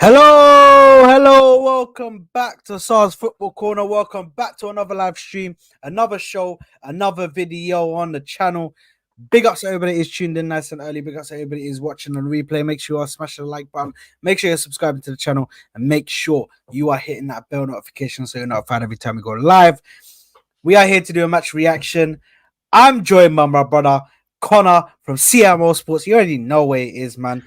Hello, welcome back to SARS Football Corner. Welcome back to another live stream, another show, another video on the channel. Big ups to everybody is tuned in nice and early. Big ups to everybody is watching on replay. Make sure you are smashing the like button. Make sure you're subscribing to the channel and make sure you are hitting that bell notification so you're notified every time we go live. We are here to do a match reaction. I'm joined by my brother Connor from CMO Sports. You already know where it is, man.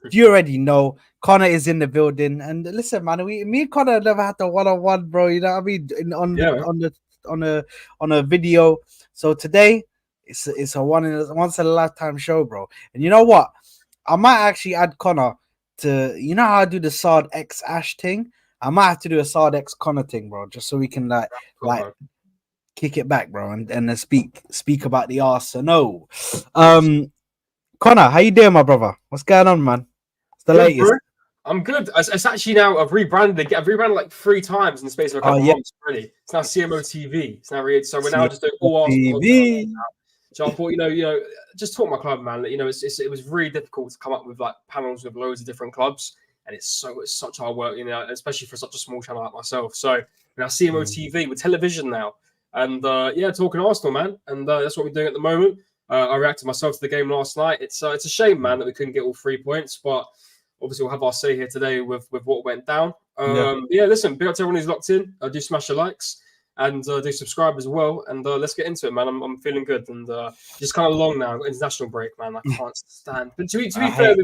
You already know. Connor is in the building, and listen, man. Me and Connor never had the one-on-one, bro. You know what I mean? On a video. So today, it's a once in a lifetime show, bro. And you know what? I might actually add Connor to. You know how I do the Sard X Ash thing? I might have to do a Sard X Connor thing, bro, just so we can like kick it back, bro, and speak about the Arsenal. Connor, how you doing, my brother? What's going on, man? It's the latest. Bro. I'm good. It's actually now I've rebranded. I've rebranded like 3 times in the space of a couple of months. Really, it's now CMO TV. It's now so we're now just doing all Arsenal. So I thought, just talk my club, man. It was really difficult to come up with like panels with loads of different clubs, and it's such hard work, especially for such a small channel like myself. So now CMO TV with television now, and talking Arsenal, man, and that's what we're doing at the moment. I reacted myself to the game last night. It's a shame, man, that we couldn't get all 3 points, but obviously we'll have our say here today with what went down. Listen, big up to everyone who's locked in. Do smash the likes and do subscribe as well. And let's get into it, man. I'm feeling good, and just kind of long now. International break, man. I can't stand. But to be fair,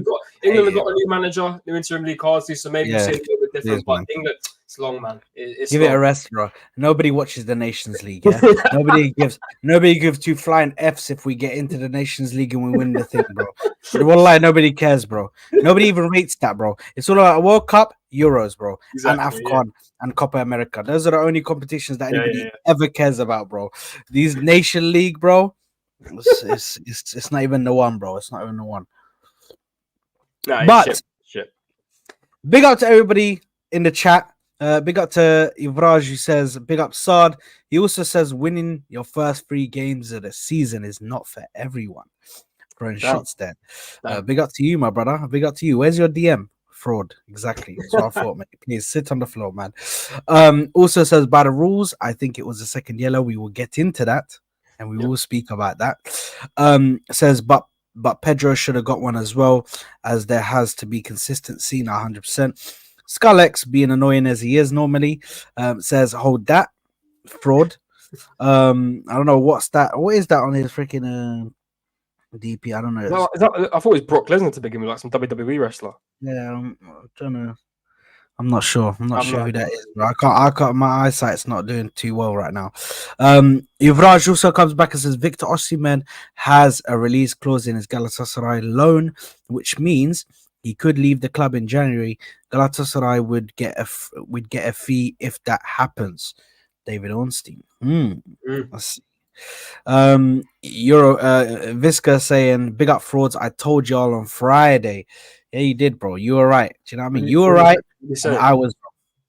England have got a new manager, new interim league cards, so maybe we'll see a little bit different. But England, it's long, man. Give it a rest, bro. Nobody watches the Nations League. Yeah? nobody gives 2 flying Fs if we get into the Nations League and we win the thing, bro. Wallahi, nobody cares, bro. Nobody even rates that, bro. It's all about World Cup, Euros, bro, and AFCON and Copa America. Those are the only competitions that anybody ever cares about, bro. These Nation League, bro, it's not even the one, bro. It's not even the one. Nah, but shit. Big up to everybody in the chat. Big up to Ivraj, who says, big up Sard. He also says, winning your first 3 games of the season is not for everyone. Throwing shots there. Big up to you, my brother. Big up to you. Where's your DM? Fraud. Exactly. So I thought, mate, please sit on the floor, man. Also says, by the rules, I think it was a second yellow. We will get into that, and we will speak about that. Says, but Pedro should have got one as well, as there has to be consistency. Now, 100%. Skullx, being annoying as he is normally, says, hold that. Fraud. I don't know what's that. What is that on his freaking DP? I don't know. I thought it was Brock Lesnar to begin with, like some WWE wrestler. Yeah, I don't know. I'm not sure. I'm not sure who that is. Bro. I can't. My eyesight's not doing too well right now. Ivraj also comes back and says Victor Osimhen has a release clause in his Galatasaray loan, which means he could leave the club in January. Galatasaray would get a fee if that happens. David Ornstein. Let's see. Visca saying big up frauds. I told y'all on Friday. Yeah, you did, bro. You were right. Do you know what I mean? You were right. And I was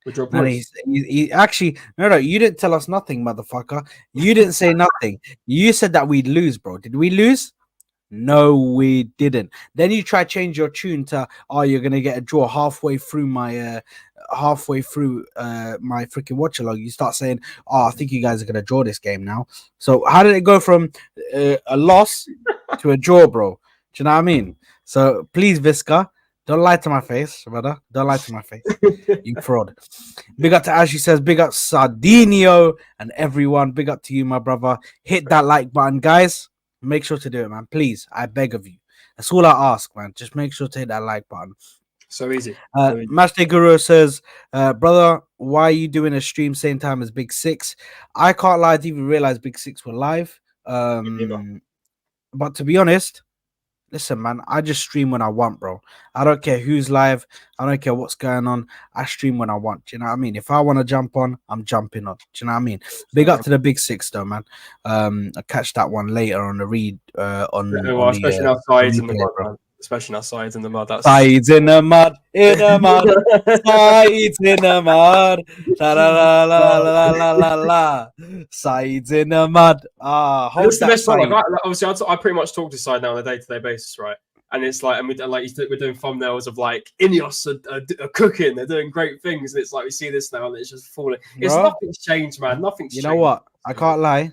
wrong. And he actually no, you didn't tell us nothing, motherfucker. You didn't say nothing. You said that we'd lose, bro. Did we lose? No, we didn't. Then you try to change your tune to you're gonna get a draw halfway through my freaking watch along. You start saying, I think you guys are gonna draw this game now. So how did it go from a loss to a draw, bro? Do you know what I mean? So please, Visca, don't lie to my face, brother. Don't lie to my face. You fraud. Big up to Ashley says, big up Sardinio and everyone. Big up to you, my brother. Hit that like button, guys. Make sure to do it, man. Please, I beg of you. That's all I ask, man. Just make sure to hit that like button. So easy. Matchday Guru says, brother, why are you doing a stream same time as Big Six? I can't lie, I didn't even realize Big Six were live. But to be honest, listen, man, I just stream when I want, bro. I don't care who's live. I don't care what's going on. I stream when I want. Do you know what I mean? If I want to jump on, I'm jumping on. Do you know what I mean? Big up to the Big Six, though, man. I'll catch that one later on the read. Especially our sides in the mud, man. Especially our sides in the mud. Sides in the mud, sides in the mud. La la la la la la la. Sides in the mud. Hold that. Obviously, I pretty much talk to side now on a day-to-day basis, right? And it's like, and we're doing thumbnails of like Ineos are cooking, they're doing great things, and it's like we see this now, and it's just falling. It's nothing's changed, man. Nothing's changed. You know what? I can't lie.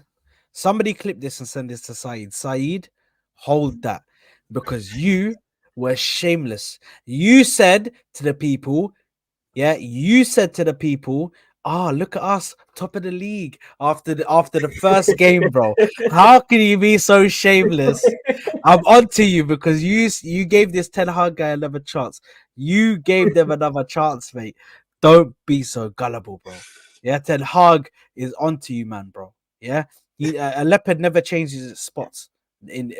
Somebody clip this and send this to Saeed. Saeed, hold that, because you were shameless. You said to the people, look at us, top of the league after the first game, bro. How can you be so shameless? I'm onto you because you gave this Ten Hag guy another chance. You gave them another chance, mate. Don't be so gullible, bro. Yeah, Ten Hag is onto you, man, bro. Yeah, a leopard never changes its spots. In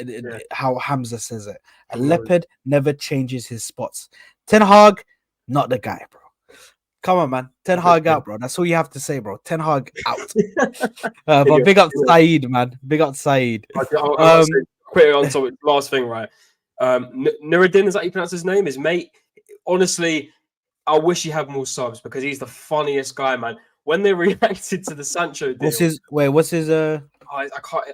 how Hamza says it, a leopard never changes his spots. Ten Hag, not the guy, bro. Come on, man. Ten Hag out, bro. That's all you have to say, bro. Ten Hag out. But big up Saeed, man. Big up Saeed. I'll quickly on top. Last thing, right? Nuruddin, is that how you pronounce his name? His mate. Honestly, I wish he had more subs because he's the funniest guy, man. When they reacted to the Sancho deal, what's his I can't.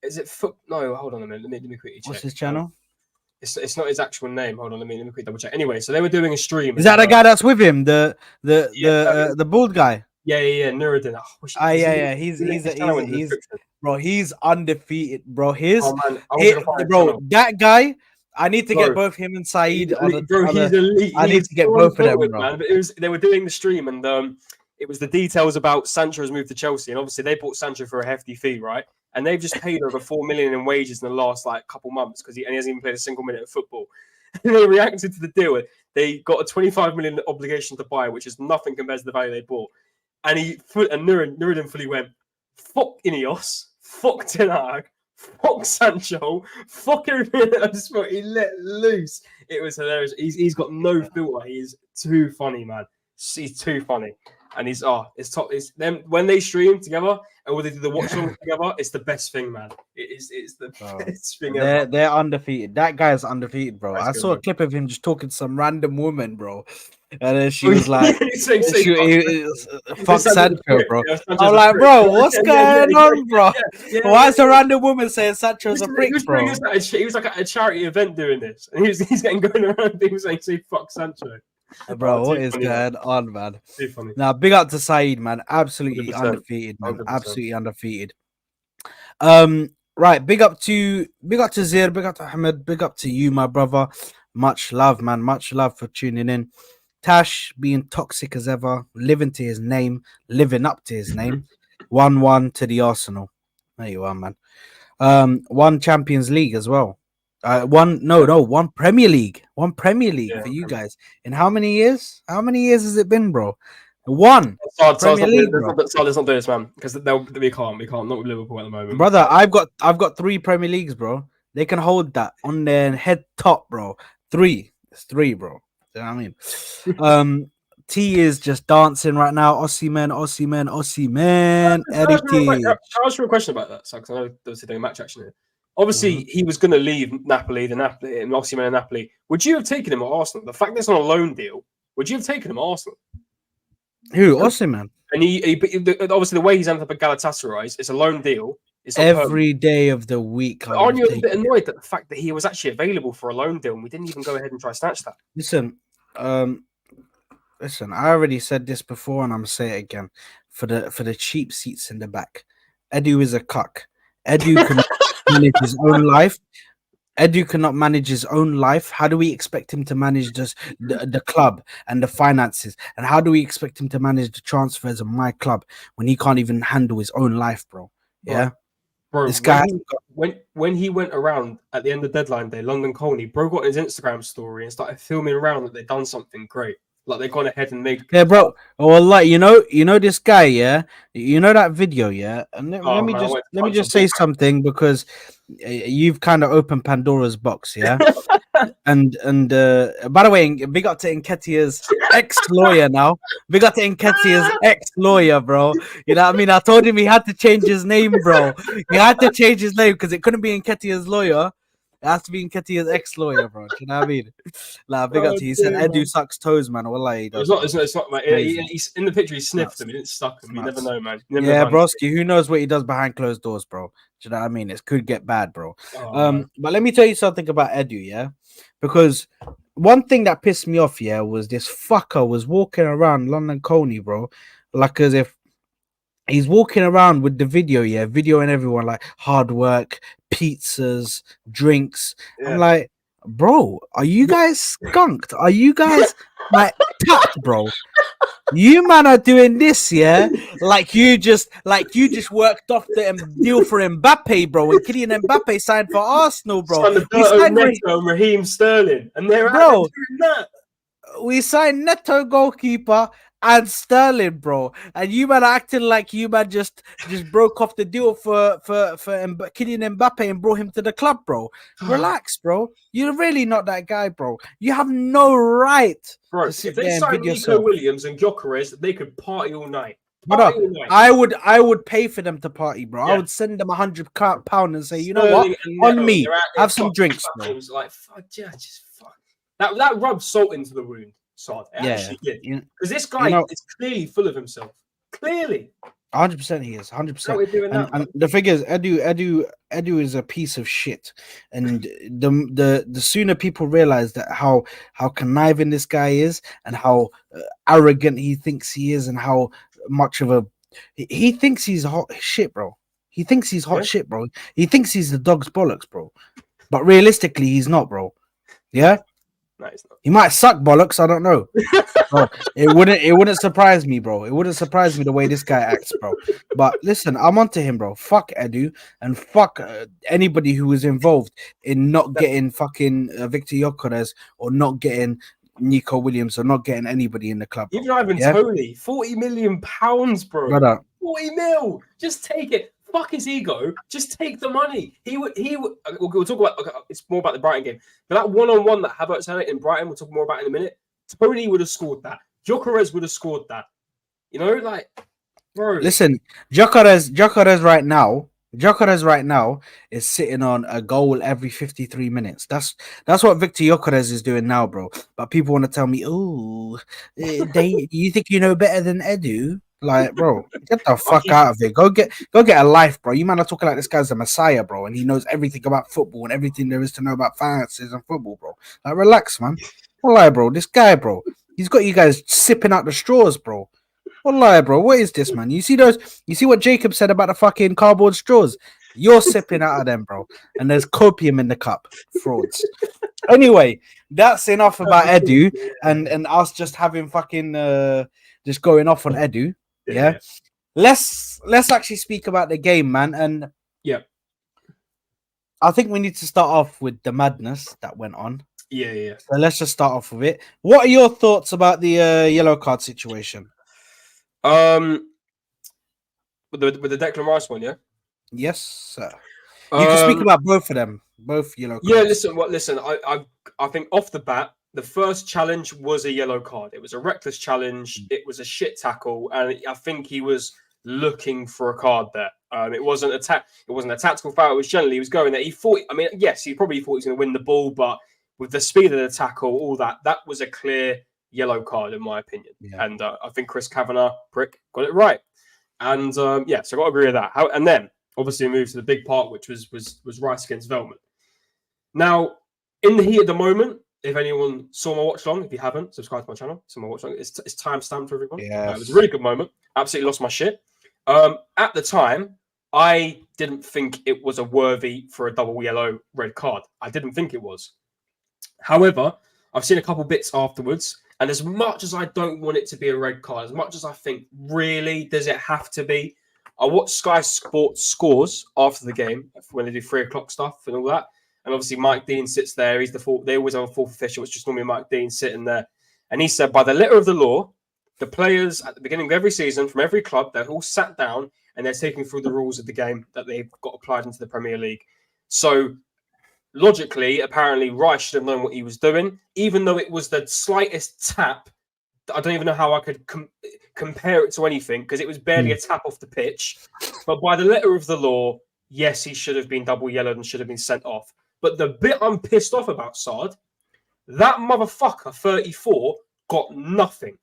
Is it foot? No, hold on a minute. Let me quickly check. What's his channel? It's not his actual name. Hold on, let me quickly double check. Anyway, so they were doing a stream. Is that the guy that's with him? The bald guy? Yeah. Nuruddin. Yeah. He's bro. He's undefeated, bro. That guy. I need to get both him and Saeed on the. Bro, he's elite. I need to get both of them, bro. Man. But they were doing the stream, and it was the details about Sancho's move to Chelsea, and obviously they bought Sancho for a hefty fee, right? And they've just paid over 4 million in wages in the last couple months because he hasn't even played a single minute of football. And they reacted to the deal. They got a 25 million obligation to buy, which is nothing compared to the value they bought. And Nuruddin fully went, fuck Ineos, fuck Ten Hag, fuck Sancho, fuck everything that I just thought he let loose. It was hilarious. He's got no filter. He is too funny, man. He's too funny. And it's top. It's them when they stream together and when they do the watch along together. It's the best thing, man. It's the best thing ever. They're undefeated. That guy's undefeated, bro. I saw a clip of him just talking to some random woman, bro. And then she was like, "Fuck Sancho, bro." I'm like, "Bro, what's going on, bro? Why is a random woman saying Sancho's a prick, bro?" He was like at a charity event doing this, and he's getting going around people saying, "Say fuck Sancho." Bro, what is going on, man? Now, big up to Saeed, man. Absolutely 100%. Undefeated, man. 100%. Absolutely undefeated. Right. Big up to Zir, big up to Ahmed, big up to you, my brother. Much love, man. Much love for tuning in. Tash being toxic as ever, living up to his name. 1-1 to the Arsenal. There you are, man. One Champions League as well. One Premier League. One Premier League for you guys. In how many years? How many years has it been, bro? One Premier League, bro. Let's not do this, man, because we can't. Not with Liverpool at the moment, brother. I've got 3 Premier Leagues, bro. They can hold that on their head top, bro. 3. It's 3, bro. You know what I mean? T is just dancing right now. Osimhen. Eddie T. Can I ask you a question about that? Because I know there was a match action here. Obviously, he was going to leave Napoli, and Osimhen and Napoli. Would you have taken him at Arsenal? The fact that it's on a loan deal, would you have taken him at Arsenal? Who? Osimhen? And he obviously the way he's ended up at Galatasaray, it's a loan deal. It's every day of the week. Aren't you a bit annoyed at the fact that he was actually available for a loan deal and we didn't even go ahead and try to snatch that? Listen, I already said this before and I'm gonna say it again. For the cheap seats in the back, Edu is a cuck. Edu cannot manage his own life. Edu cannot manage his own life. How do we expect him to manage just the club and the finances? And how do we expect him to manage the transfers of my club when he can't even handle his own life, bro? Yeah. Bro, this guy when he went around at the end of deadline day, London Colney, bro got his Instagram story and started filming around that they'd done something great. Like they've gone ahead and made bro. Well, like you know this guy, yeah. You know that video, yeah. And let me just say something because you've kind of opened Pandora's box, yeah. and by the way, big up to Nketiah's ex-lawyer now. Big up to Nketiah's ex-lawyer, bro. You know what I mean? I told him he had to change his name, bro. He had to change his name because it couldn't be Nketiah's lawyer. It has to be Nketiah's ex-lawyer, bro. Do you know what I mean? Like, big up to you. He said Edu sucks toes, man. Wallahi, it's not, man. He's in the picture, he sniffed him. He didn't suck him. You never know, man. Broski, who knows what he does behind closed doors, bro? Do you know what I mean? It could get bad, bro. But let me tell you something about Edu, yeah? because one thing that pissed me off, yeah, was this fucker was walking around London Coney, bro, like as if he's walking around with the video, yeah, videoing everyone like hard work, pizzas, drinks. I'm like, bro, are you guys skunked? Are you guys like tapped, bro? You man are doing this, yeah, like you just worked off the deal for Mbappe, bro, and Kylian Mbappe signed for Arsenal, bro. We signed Neto and Raheem Sterling, and they're out there doing that. We signed Neto goalkeeper and Sterling, bro, and you man are acting like you man just broke off the deal for Kylian Mbappe and brought him to the club, bro. Relax, bro. You're really not that guy, bro. You have no right. Bro, if they signed Nico Williams and Gyökeres, they could party all night. I would pay for them to party, bro. Yeah. I would send them £100 and say, you know what, on me, have some drinks, bro. Like, fuck, yeah, just fuck. That rubs salt into the wound, Sod. Actually did. Because this guy is clearly full of himself. Clearly. 100% he is. 100%. And the thing is, Edu is a piece of shit. And the sooner people realize that how conniving this guy is and how arrogant he thinks he is and how much of a he thinks he's hot shit, bro. He thinks he's hot shit, bro. He thinks he's the dog's bollocks, bro. But realistically, he's not, bro. Yeah? No, he's not. He might suck bollocks, I don't know. Bro, it wouldn't surprise me, bro. It wouldn't surprise me the way this guy acts, bro. But listen, I'm onto him, bro. Fuck Edu and fuck anybody who was involved in not getting fucking Victor Gyökeres or not getting Nico Williams or not getting anybody in the club. Even Ivan Toney, £40 million, bro. Brother. 40 mil. Just take it. Fuck his ego. Just take the money. He would. We'll talk about. Okay, it's more about the Brighton game. But that one-on-one that Havertz had in Brighton, we'll talk more about in a minute. Toney would have scored that. Gyökeres would have scored that. You know, like, bro. Listen, Gyökeres right now is sitting on a goal every 53 minutes. That's what Victor Gyökeres is doing now, bro. But people want to tell me, oh, you think you know better than Edu? Like, bro, get the fuck out of here. Go get a life, bro. You man are talking like this guy's a messiah, bro, and he knows everything about football and everything there is to know about finances and football, bro. Like, relax, man. Wallahi, bro. This guy, bro, he's got you guys sipping out the straws, bro. Wallahi, bro. What is this, man? You see what Jacob said about the fucking cardboard straws? You're sipping out of them, bro. And there's copium in the cup. Frauds. Anyway, that's enough about Edu and us just having fucking just going off on Edu. Yeah. Let's actually speak about the game, man. And I think we need to start off with the madness that went on. Yeah. So let's just start off with it. What are your thoughts about the yellow card situation? With the Declan Rice one, yeah? Yes, sir. You can speak about both of them, both yellow cards. Yeah, listen. I think off the bat, the first challenge was a yellow card. It was a reckless challenge. It was a shit tackle, and I think he was looking for a card there. It wasn't a tactical foul. It was generally he was going there. He thought. I mean, yes, he probably thought he was going to win the ball, but with the speed of the tackle, all that was a clear yellow card in my opinion. Yeah. And I think Chris Kavanagh, prick, got it right. And so I got to agree with that. And then obviously we moved to the big part, which was Rice against Veltman. Now, in the heat of the moment. If anyone saw my watch long, if you haven't, subscribe to my channel. So my watch long, it's time stamped for everyone. Yeah, it was a really good moment. Absolutely lost my shit. At the time, I didn't think it was a worthy for a double yellow red card. I didn't think it was. However, I've seen a couple bits afterwards, and as much as I don't want it to be a red card, as much as I think, really, does it have to be? I watched Sky Sports scores after the game when they do 3:00 stuff and all that. And obviously, Mike Dean sits there. He's the fourth. They always have a fourth official. It's just normally Mike Dean sitting there. And he said, by the letter of the law, the players at the beginning of every season from every club, they're all sat down and they're taking through the rules of the game that they've got applied into the Premier League. So logically, apparently, Rice should have known what he was doing, even though it was the slightest tap. I don't even know how I could compare it to anything because it was barely a tap off the pitch. But by the letter of the law, yes, he should have been double yellowed and should have been sent off. But the bit I'm pissed off about, Sard, that motherfucker, 34, got nothing.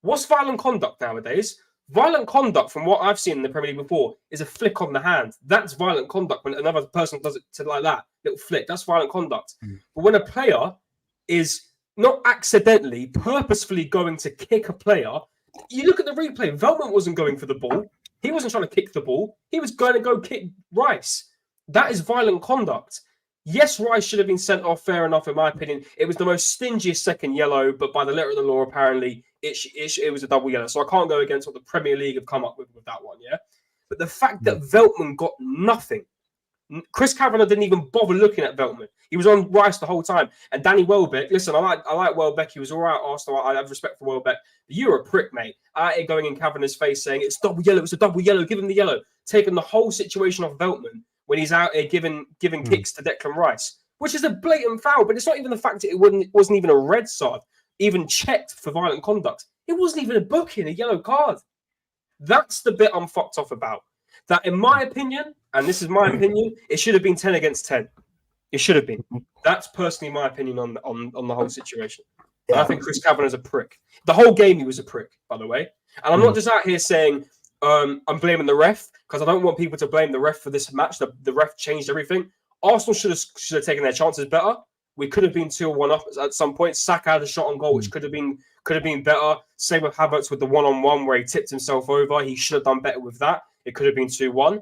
What's violent conduct nowadays? Violent conduct, from what I've seen in the Premier League before, is a flick on the hand. That's violent conduct when another person does it to like that, little flick. That's violent conduct. But when a player is not accidentally, purposefully going to kick a player. You look at the replay, Veltman wasn't going for the ball. He wasn't trying to kick the ball. He was going to go kick Rice. That is violent conduct. Yes, Rice should have been sent off, fair enough, in my opinion. It was the most stingiest second yellow, but by the letter of the law, apparently, it was a double yellow. So I can't go against what the Premier League have come up with that one, yeah? But the fact that Veltman got nothing, Chris Kavanagh didn't even bother looking at Veltman. He was on Rice the whole time. And Danny Welbeck, listen, I like Welbeck. He was all right at Arsenal. I have respect for Welbeck. But you're a prick, mate. Going in Kavanagh's face saying, it's double yellow, it's a double yellow, give him the yellow. Taking the whole situation off Veltman when he's out here giving kicks to Declan Rice, which is a blatant foul. But it's not even the fact that it wasn't even a red card, even checked for violent conduct. It wasn't even a booking, a yellow card. That's the bit I'm fucked off about. That, in my opinion, and this is my opinion, it should have been 10 against 10. It should have been. That's personally my opinion on the whole situation. Yeah. I think Chris Kavanagh's a prick. The whole game, he was a prick, by the way. And I'm not just out here saying I'm blaming the ref, because I don't want people to blame the ref for this match. The ref changed everything. Arsenal should have taken their chances better. We could have been 2-1 up at some point. Saka had a shot on goal, which could have been better. Same with Havertz with the one-on-one where he tipped himself over. He should have done better with that. It could have been 2-1.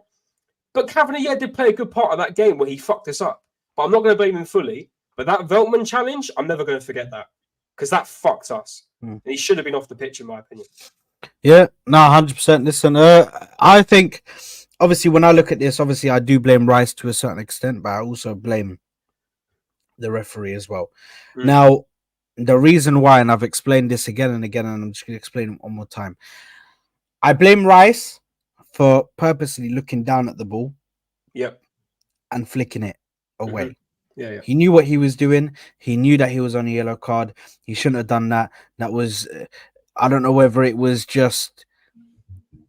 But Kavanagh, did play a good part of that game where he fucked us up. But I'm not going to blame him fully. But that Veltman challenge, I'm never going to forget that. Because that fucked us. And he should have been off the pitch, in my opinion. Yeah, no, 100%. Listen, I think, obviously, when I look at this, obviously, I do blame Rice to a certain extent, but I also blame the referee as well. Now, the reason why, and I've explained this again and again, and I'm just going to explain it one more time. I blame Rice for purposely looking down at the ball, and flicking it away. He knew what he was doing. He knew that he was on a yellow card. He shouldn't have done that. That was, I don't know whether it was just,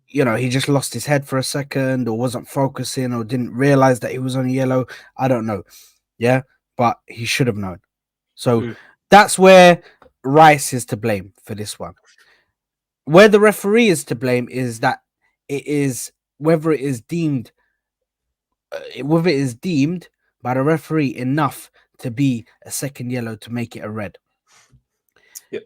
he just lost his head for a second, or wasn't focusing, or didn't realize that he was on a yellow. I don't know. Yeah, but he should have known. So that's where Rice is to blame for this one. Where the referee is to blame is that it is whether it is deemed by the referee enough to be a second yellow to make it a red.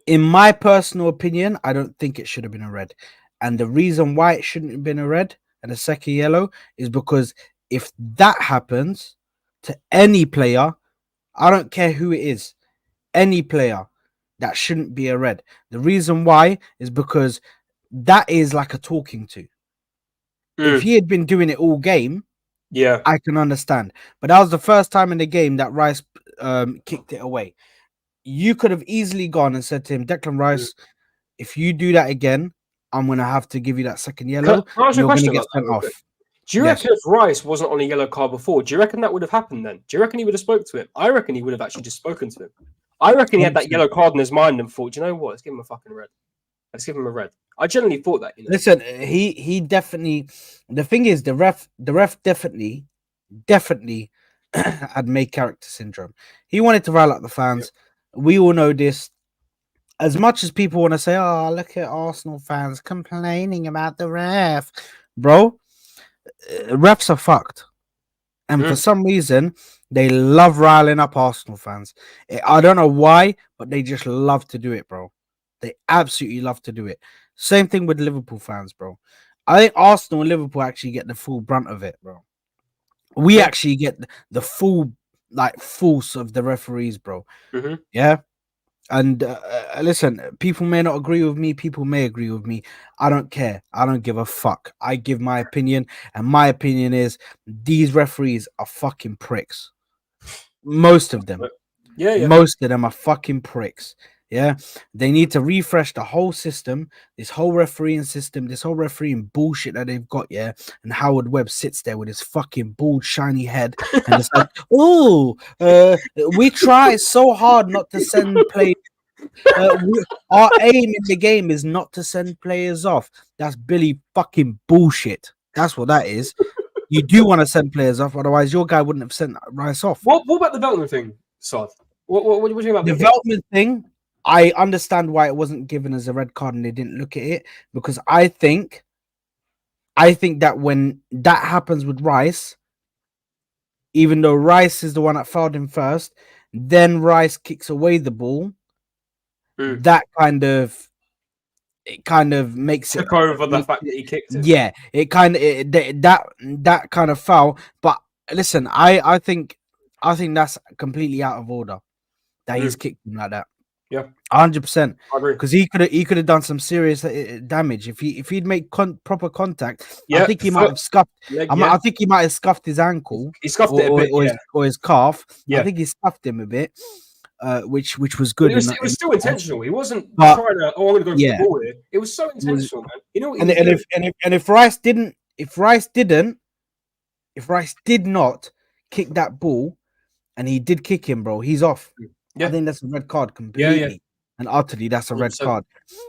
In my personal opinion, I don't think it should have been a red. And the reason why it shouldn't have been a red and a second yellow is because if that happens to any player, I don't care who it is, any player, that shouldn't be a red. The reason why is because that is like a talking to. If he had been doing it all game, I can understand. But that was the first time in the game that Rice kicked it away. You could have easily gone and said to him, Declan Rice, if you do that again, I'm going to have to give you that second yellow. You're going to get sent off. Do you reckon if Rice wasn't on a yellow card before, do you reckon that would have happened then? Do you reckon he would have spoke to him? I reckon he would have actually just spoken to him. I reckon he had that yellow card in his mind and thought, do you know what? Let's give him a fucking red. Let's give him a red. I generally thought that. Listen, he definitely. The thing is, the ref definitely had made character syndrome. He wanted to rile up the fans. We all know this. As much as people want to say, "Oh, look at Arsenal fans complaining about the ref," bro, refs are fucked, and for some reason they love riling up Arsenal fans. I don't know why, but they just love to do it, bro. They absolutely love to do it. Same thing with Liverpool fans, bro. I think Arsenal and Liverpool actually get the full brunt of it, bro. We actually get the full force of the referees, bro. Yeah. And listen, people may not agree with me. People may agree with me. I don't care. I don't give a fuck. I give my opinion, and my opinion is these referees are fucking pricks. Most of them. Most of them are fucking pricks. Yeah, they need to refresh the whole system, this whole refereeing system, this whole refereeing bullshit that they've got. Yeah, and Howard Webb sits there with his fucking bald, shiny head, and it's like, oh, we try so hard not to send players. Our aim in the game is not to send players off. That's Billy fucking bullshit. That's what that is. You do want to send players off, otherwise your guy wouldn't have sent Rice off. What about the Veltman thing, Sod? What do you think about the Veltman thing? I understand why it wasn't given as a red card and they didn't look at it, because I think that when that happens with Rice, even though Rice is the one that fouled him first, then Rice kicks away the ball. That kind of makes took over the fact that he kicked it. Yeah, it kind of that kind of foul. But listen, I think that's completely out of order that he's kicked him like that. Yeah, 100%. I agree. Because he could have done some serious damage if he'd made proper contact. Yeah, I think he might have scuffed. I think he might have scuffed his ankle. He scuffed it a bit, or his calf. Yeah, I think he scuffed him a bit. Which was good. It was still intentional. He wasn't trying to. Oh, I'm going to go for the ball here. It was so intentional, man. You know what? If Rice did not kick that ball, and he did kick him, bro, he's off. Yeah. I think that's a red card completely and utterly. That's a red 100%. Card.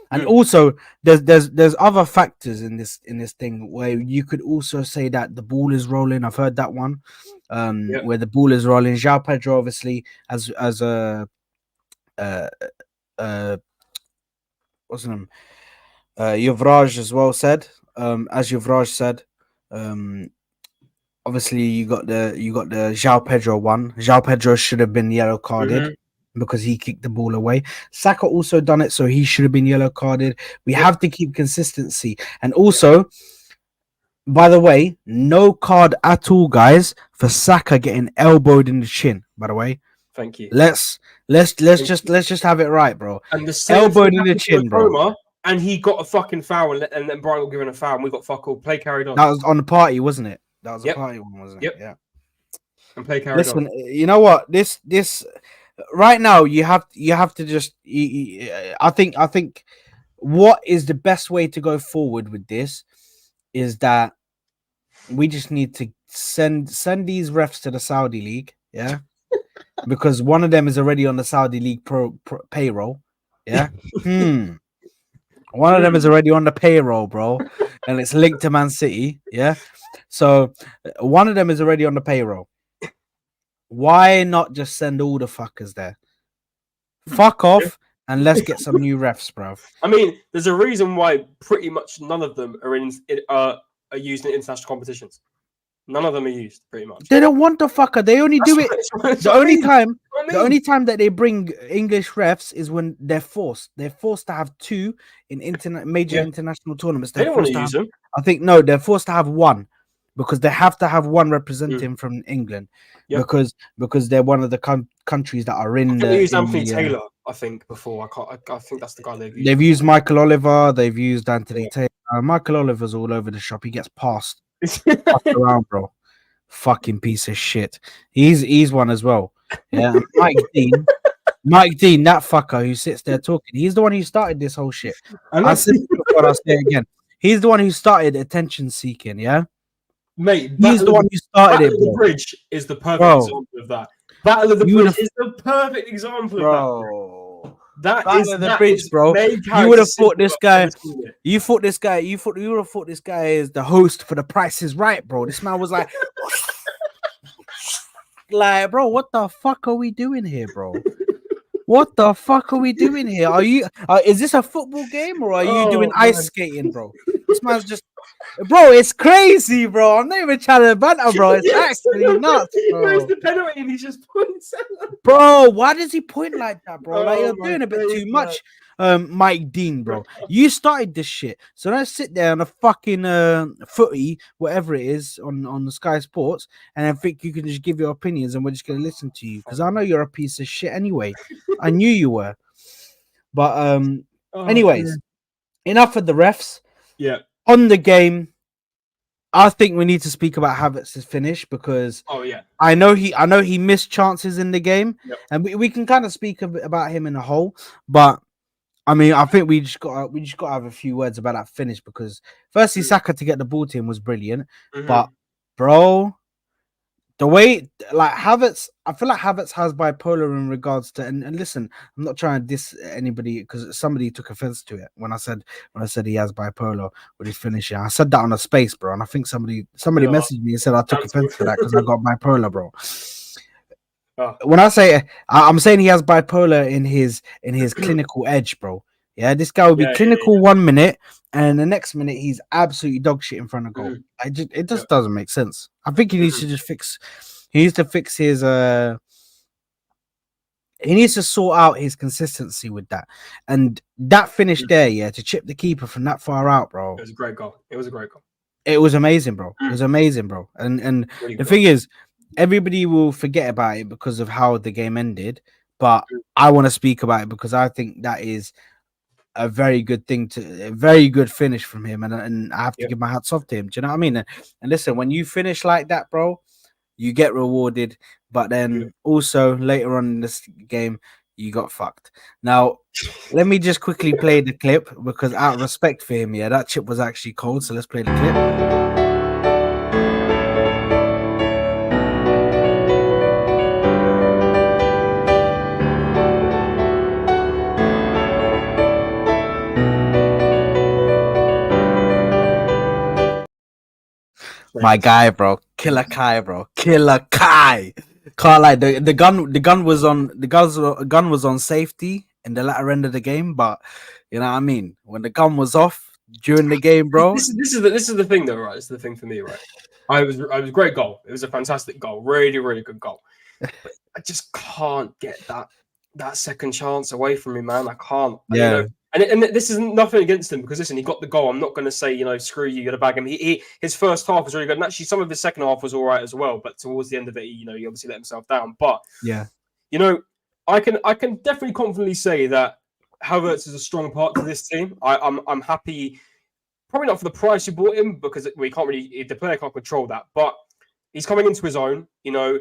And also, there's other factors in this thing where you could also say that the ball is rolling. I've heard that one. Where the ball is rolling. João Pedro, obviously, as a what's his name? Yuvraj as well said. As Yuvraj said, obviously you got the João Pedro one. João Pedro should have been yellow carded because he kicked the ball away. Saka also done it, so he should have been yellow carded. We have to keep consistency, and also. By the way, no card at all, guys, for Saka getting elbowed in the chin. By the way, thank you. Let's just have it right, bro. And the same elbowed in the chin, bro. And he got a fucking foul, and then Brighton got given a foul, and we got fuck all. Play carried on. That was on the party, wasn't it? That was a party one, wasn't it? Yeah. And play carried on. Listen, you know what? This right now you have to just. I think what is the best way to go forward with this is that we just need to send these refs to the Saudi league, yeah, because one of them is already on the Saudi league payroll, yeah. One of them is already on the payroll, bro, and it's linked to Man City, yeah. So one of them is already on the payroll. Why not just send all the fuckers there? Fuck off. And let's get some new refs, bro. I mean, there's a reason why pretty much none of them are used in international competitions. None of them are used, pretty much. They don't want the fucker. They only do it. The only time that they bring English refs is when they're forced. They're forced to have two in major international tournaments. They don't want to use them. I think no, they're forced to have one because they have to have one representing from England because they're one of the countries that are in. They used Anthony Taylor. I think before I think that's the guy they've used. They've used Michael Oliver. They've used Anthony Taylor. Michael Oliver's all over the shop. He gets passed around, bro. Fucking piece of shit. He's one as well. Yeah, Mike Dean, that fucker who sits there talking. He's the one who started this whole shit. I said it before, I'll say it again. He's the one who started attention seeking. Yeah, mate. He's the one who started it. The Bridge is the perfect example of that. Battle of the Bridge is the perfect example of that. Battle of the Bridge, bro. You would have thought this guy. You would have thought this guy is the host for The Price Is Right, bro. This man was like, bro, what the fuck are we doing here, bro? What the fuck are we doing here? Are you? Is this a football game or are you doing ice skating, bro? This man's just. Bro, it's crazy, bro. I'm not even trying to banter, bro. It's actually nuts, bro. Where's the penalty and he just points at bro, why does he point like that, bro? Like, you're doing a bit too much. Mike Dean, bro. You started this shit. So don't sit there on a fucking footy, whatever it is, on the Sky Sports, and then think you can just give your opinions and we're just going to listen to you. Because I know you're a piece of shit anyway. I knew you were. But anyways, enough of the refs. Yeah. On the game, I think we need to speak about Havertz's finish because I know he missed chances in the game, and we can kind of speak about him in a whole. But I mean, I think we just got to have a few words about that finish because firstly, Saka to get the ball to him was brilliant, but bro, the way like Havertz, I feel like Havertz has bipolar in regards to and listen, I'm not trying to diss anybody because somebody took offense to it when I said he has bipolar with his finishing. I said that on a space, bro, and I think somebody messaged me and said I took offense to that because I got bipolar, bro. When I say I'm saying he has bipolar in his clinical edge, bro. Yeah, this guy will be clinical 1 minute, and the next minute he's absolutely dog shit in front of goal. It just doesn't make sense. I think he needs to just fix. He needs to fix his he needs to sort out his consistency with that. And that finish there, yeah, to chip the keeper from that far out, bro. It was a great goal. It was a great goal. It was amazing, bro. It was amazing, bro. And Really the thing is, everybody will forget about it because of how the game ended. But I want to speak about it because I think that is a very good thing a very good finish from him. And I have to give my hats off to him. Do you know what I mean? And listen, when you finish like that, bro, you get rewarded. But then also later on in this game, you got fucked. Now, let me just quickly play the clip because out of respect for him, yeah, that chip was actually cold. So let's play the clip. My guy, bro, Killer Kai, bro, Killer Kai. Can't lie, the gun was on safety in the latter end of the game, but you know what I mean. When the gun was off during the game, bro. This is the thing, though, right? It's the thing for me, right? I was a great goal. It was a fantastic goal, really, really good goal. But I just can't get that second chance away from me, man. I can't. Yeah. You know, and this is nothing against him because listen, he got the goal. I'm not going to say, you know, screw you, you got to bag him. His first half was really good, and actually some of his second half was all right as well. But towards the end of it, you know, he obviously let himself down. But yeah, you know, I can definitely confidently say that Havertz is a strong part to this team. I'm happy, probably not for the price you bought him because the player can't control that, but he's coming into his own. You know,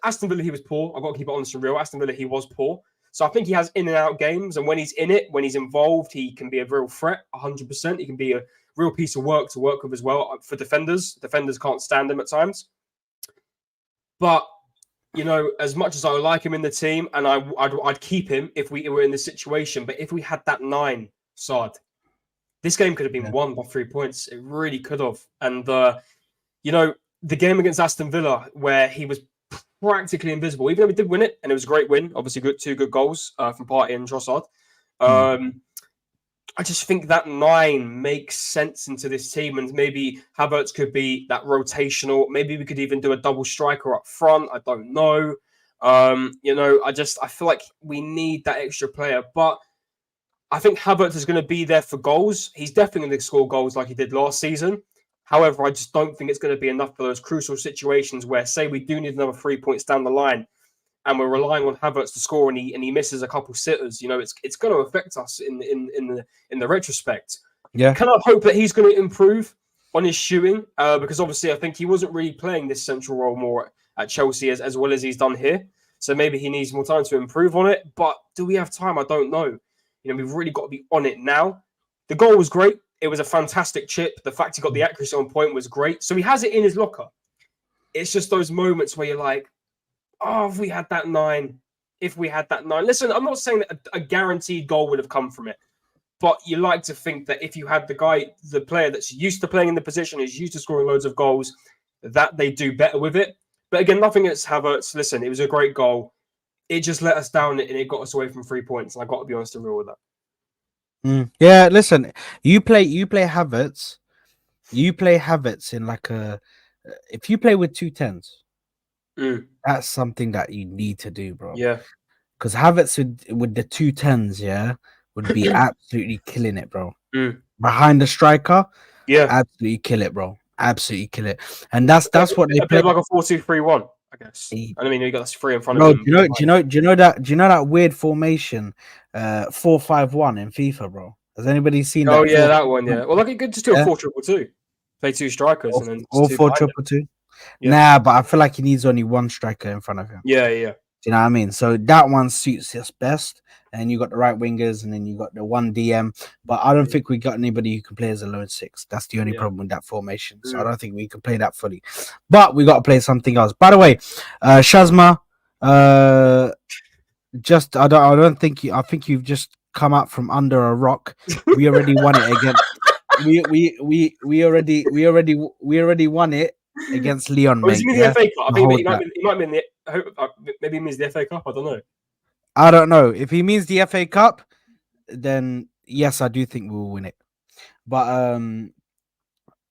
Aston Villa, he was poor. I've got to keep it honest and real. Aston Villa, he was poor. So I think he has in and out games. And when he's in it, when he's involved, he can be a real threat, 100%. He can be a real piece of work to work with as well for defenders. Defenders can't stand him at times. But, you know, as much as I would like him in the team, and I'd keep him if we were in this situation. But if we had that 9, Sard, this game could have been won by 3 points. It really could have. And, you know, the game against Aston Villa where he was practically invisible, even though we did win it, and it was a great win. Obviously, two good goals from Partey and Trossard. I just think that 9 makes sense into this team, and maybe Havertz could be that rotational. Maybe we could even do a double striker up front. I don't know. You know, I feel like we need that extra player, but I think Havertz is going to be there for goals. He's definitely going to score goals like he did last season. However, I just don't think it's going to be enough for those crucial situations where, say, we do need another 3 points down the line, and we're relying on Havertz to score, and he misses a couple sitters. You know, it's going to affect us in the retrospect. Yeah. Can I hope that he's going to improve on his shooting? Because obviously, I think he wasn't really playing this central role more at Chelsea as well as he's done here. So maybe he needs more time to improve on it. But do we have time? I don't know. You know, we've really got to be on it now. The goal was great. It was a fantastic chip. The fact he got the accuracy on point was great. So he has it in his locker. It's just those moments where you're like, oh, if we had that 9. Listen, I'm not saying that a guaranteed goal would have come from it. But you like to think that if you had the player that's used to playing in the position, is used to scoring loads of goals, that they do better with it. But again, nothing against Havertz. Listen, it was a great goal. It just let us down and it got us away from 3 points. And I got to be honest and real with that. Yeah, listen, you play Havertz. You play Havertz in like if you play with 2 10s, that's something that you need to do, bro. Yeah. Because Havertz with the 2 10s, yeah, would be absolutely killing it, bro. Behind the striker, absolutely kill it, bro. Absolutely kill it. And that's what they play like a 4-2-3-1. I guess. I mean, you got this 3 in front of him. Do you know that weird formation, 4-5-1 in FIFA, bro? Has anybody seen that? Oh yeah, that one. Yeah. Well, you could just do a 4-2-2. Play 2 strikers and then or 4-2-2. Nah, but I feel like he needs only 1 striker in front of him. Yeah. Do you know what I mean? So that one suits us best. And you got the right wingers, and then you got the 1 DM. But I don't think we got anybody who can play as a lone 6. That's the only problem with that formation. So I don't think we can play that fully. But we got to play something else. By the way, Shazma, I think you've just come out from under a rock. We already won it against. We already won it against Leon. Mate, the FA Cup? I think he might mean maybe he means the FA Cup. I don't know. I don't know. If he means the FA Cup, then yes, I do think we will win it. But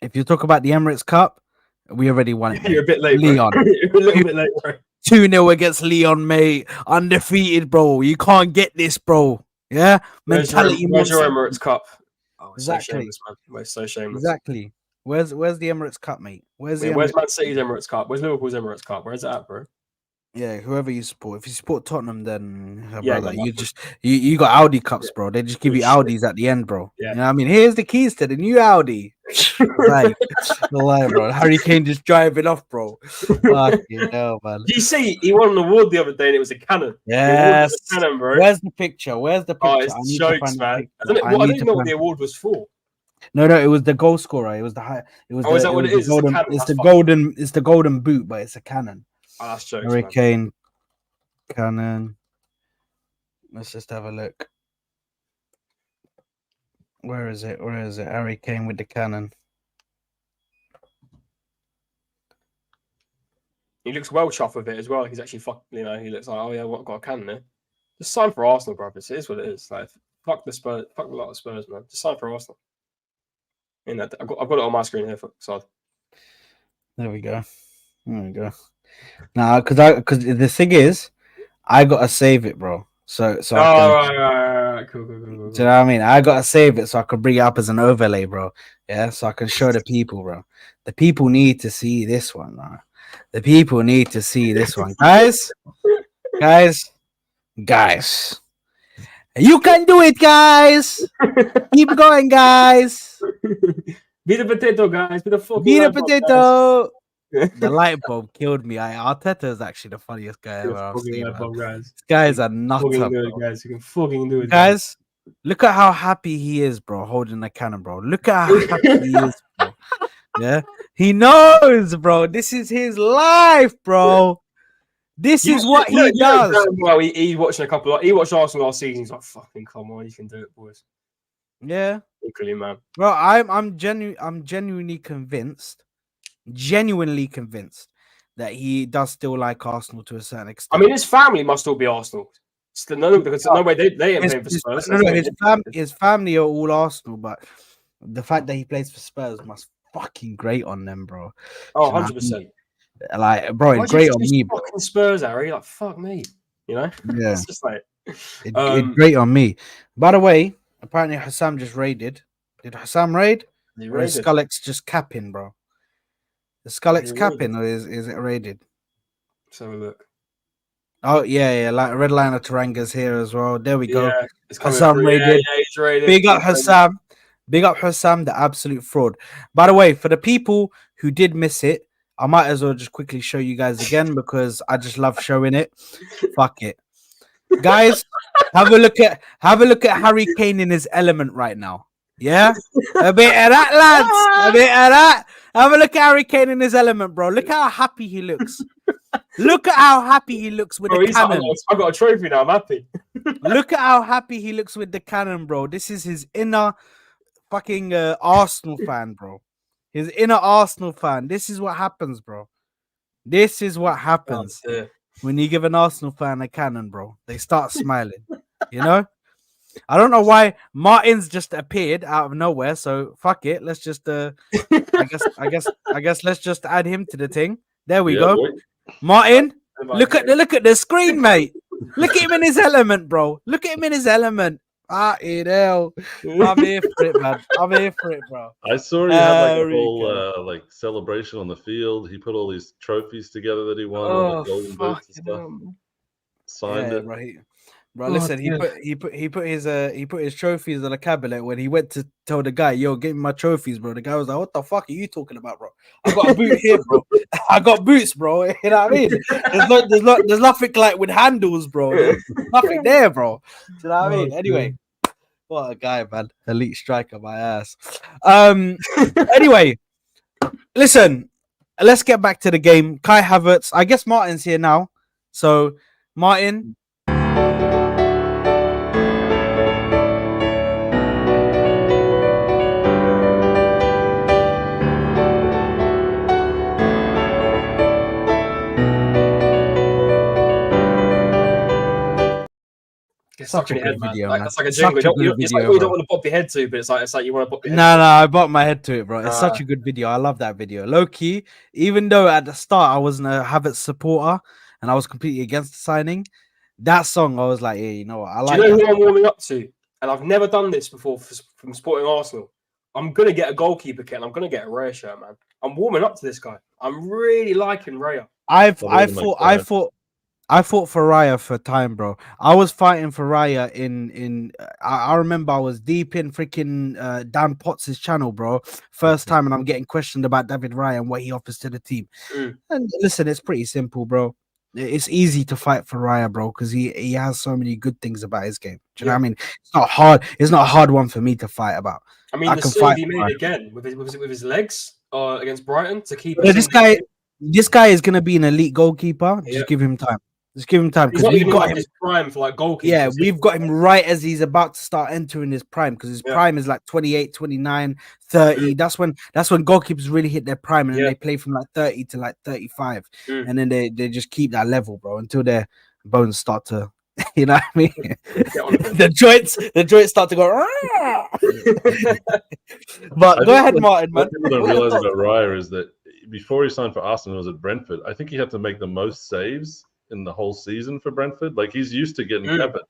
if you talk about the Emirates Cup, we already won it. You're a bit late, Leon. You're a little bit late, bro. 2-0 against Leon, mate. Undefeated, bro. You can't get this, bro. Yeah, mentality. Where's your Emirates Cup? Oh, it's so Exactly. shameless, man. We're so shameless. Exactly. Where's the Emirates Cup, mate? Where's Man City's Emirates Cup? Where's Liverpool's Emirates Cup? Where's it at, bro? Yeah, whoever you support. If you support Tottenham, then Yeah, brother, you got Audi cups, bro. They just give you Audis at the end, bro. Yeah. You know what I mean? Here's the keys to the new Audi. Right. No lie, bro. Harry Kane just driving off, bro. Fucking hell, man. Do you see he won an award the other day and it was a cannon? Yes. A cannon, bro. Where's the picture? Where's the picture? Oh, it's jokes, man. I don't even know what the award was for. No, it was the goal scorer. It was the high. It was. Oh, is that what it is? It's the golden. It's the golden boot, but it's a cannon. Oh, that's jokes. Harry Kane cannon. Let's just have a look. Where is it? Harry Kane with the cannon. He looks well chuffed with it as well. He's actually he looks like, oh yeah, I've got a cannon there. Just sign for Arsenal, bro. It is what it is. Like, fuck the Spurs, fuck a lot of Spurs, man. Just sign for Arsenal. In that, I've got it on my screen here for side. There we go. Nah, because the thing is, I gotta save it, bro. So right. Cool. Do you know what I mean? I gotta save it so I can bring it up as an overlay, bro. Yeah, so I can show the people, bro. The people need to see this one, bro. The people need to see this one, guys. You can do it, guys. Keep going, guys. Be the potato, guys. Be the potato. The light bulb killed me. Arteta is actually the funniest guy ever I've seen. These guys are nuts up, guys. You can fucking do it, guys. Look at how happy he is, bro, holding the cannon, bro. Look at how happy he is, bro. Yeah, he knows, bro. This is his life, bro. This is what he does. Well, he watched he watched Arsenal last season. He's like, fucking come on, you can do it, boys. Yeah, equally, man. Bro, I'm genuinely convinced that he does still like Arsenal to a certain extent. I mean, his family must all be Arsenal. Because no way they ain't playing for Spurs. His family are all Arsenal, but the fact that he plays for Spurs must fucking grate on them, bro. Oh, 100%. Like, bro, it's great on me, bro. Fucking Spurs, Harry. Like, fuck me. You know? Yeah. It's just like... It's great on me. By the way, apparently Hassam just raided. Did Hassam raid? Or is Skullex just capping, bro? Is Skullex capping or is it raided? Let's have a look. Oh, yeah. Like Red Liner Taranga's here as well. There we go. Yeah, Hassam raided. Yeah, he's raided. Big up Hassam. Big up Hassam, the absolute fraud. By the way, for the people who did miss it, I might as well just quickly show you guys again because I just love showing it. Fuck it. Guys, have a look at Harry Kane in his element right now. Yeah? A bit of that, lads. A bit of that. Have a look at Harry Kane in his element, bro. Look how happy he looks. Look at how happy he looks with the cannon. I got a trophy now, I'm happy. Look at how happy he looks with the cannon, bro. This is his inner fucking Arsenal fan, bro. His inner Arsenal fan. This is what happens, bro. This is what happens when you give an Arsenal fan a cannon, bro. They start smiling. You know? I don't know why Martin's just appeared out of nowhere, so fuck it. Let's just I guess let's just add him to the thing. There we go. Boy. Martin, look at the screen, mate. Look at him in his element, bro. Look at him in his element. I'm here for it, man. I'm here for it, bro. I saw he had like a whole like celebration on the field. He put all these trophies together that he won, all the golden boots and stuff. Signed it. Right. Bro, listen, he put his trophies on a cabinet when he went to tell the guy, yo, give me my trophies, bro. The guy was like, what the fuck are you talking about, bro? I got a boot here, bro. I got boots, bro. You know what I mean? There's nothing like with handles, bro. There's nothing there, bro. You know what I mean? Anyway, what a guy, man. Elite striker, my ass. Anyway, listen, let's get back to the game. Kai Havertz. I guess Martin's here now. So, Martin. It's such a good video, man. That's like a jingle. It's like you don't want to pop your head to, but it's like you want to pop your head to. No, I bopped my head to it, bro. It's such a good video. I love that video. Low key, even though at the start I wasn't a Havertz supporter, and I was completely against the signing. That song, I was like, yeah, you know what? I like. Do you know who I'm warming up to? And I've never done this before from supporting Arsenal. I'm gonna get a goalkeeper kit, and I'm gonna get a Raya shirt, man. I'm warming up to this guy. I'm really liking Raya. I fought for Raya for time, bro. I was fighting for Raya I remember I was deep in freaking Dan Potts' channel, bro. First time, and I'm getting questioned about David Raya and what he offers to the team. And listen, it's pretty simple, bro. It's easy to fight for Raya, bro, because he has so many good things about his game. Do you know what I mean? It's not hard. It's not a hard one for me to fight about. I mean, the save he made again with his legs against Brighton to keep. This guy is gonna be an elite goalkeeper. Just give him time. Just give him time, because we've got him his prime for like goalkeepers. Yeah, we've got him right as he's about to start entering his prime, because his prime is like 28, 29, 30. That's when goalkeepers really hit their prime, and then they play from like 30 to like 35. And then they just keep that level, bro, until their bones start to you know what I mean? the joints start to go. But go ahead, Martin, man. What people don't realize about Raya is that before he signed for Arsenal, he was at Brentford. I think he had to make the most saves in the whole season for Brentford. Like, he's used to getting peppered.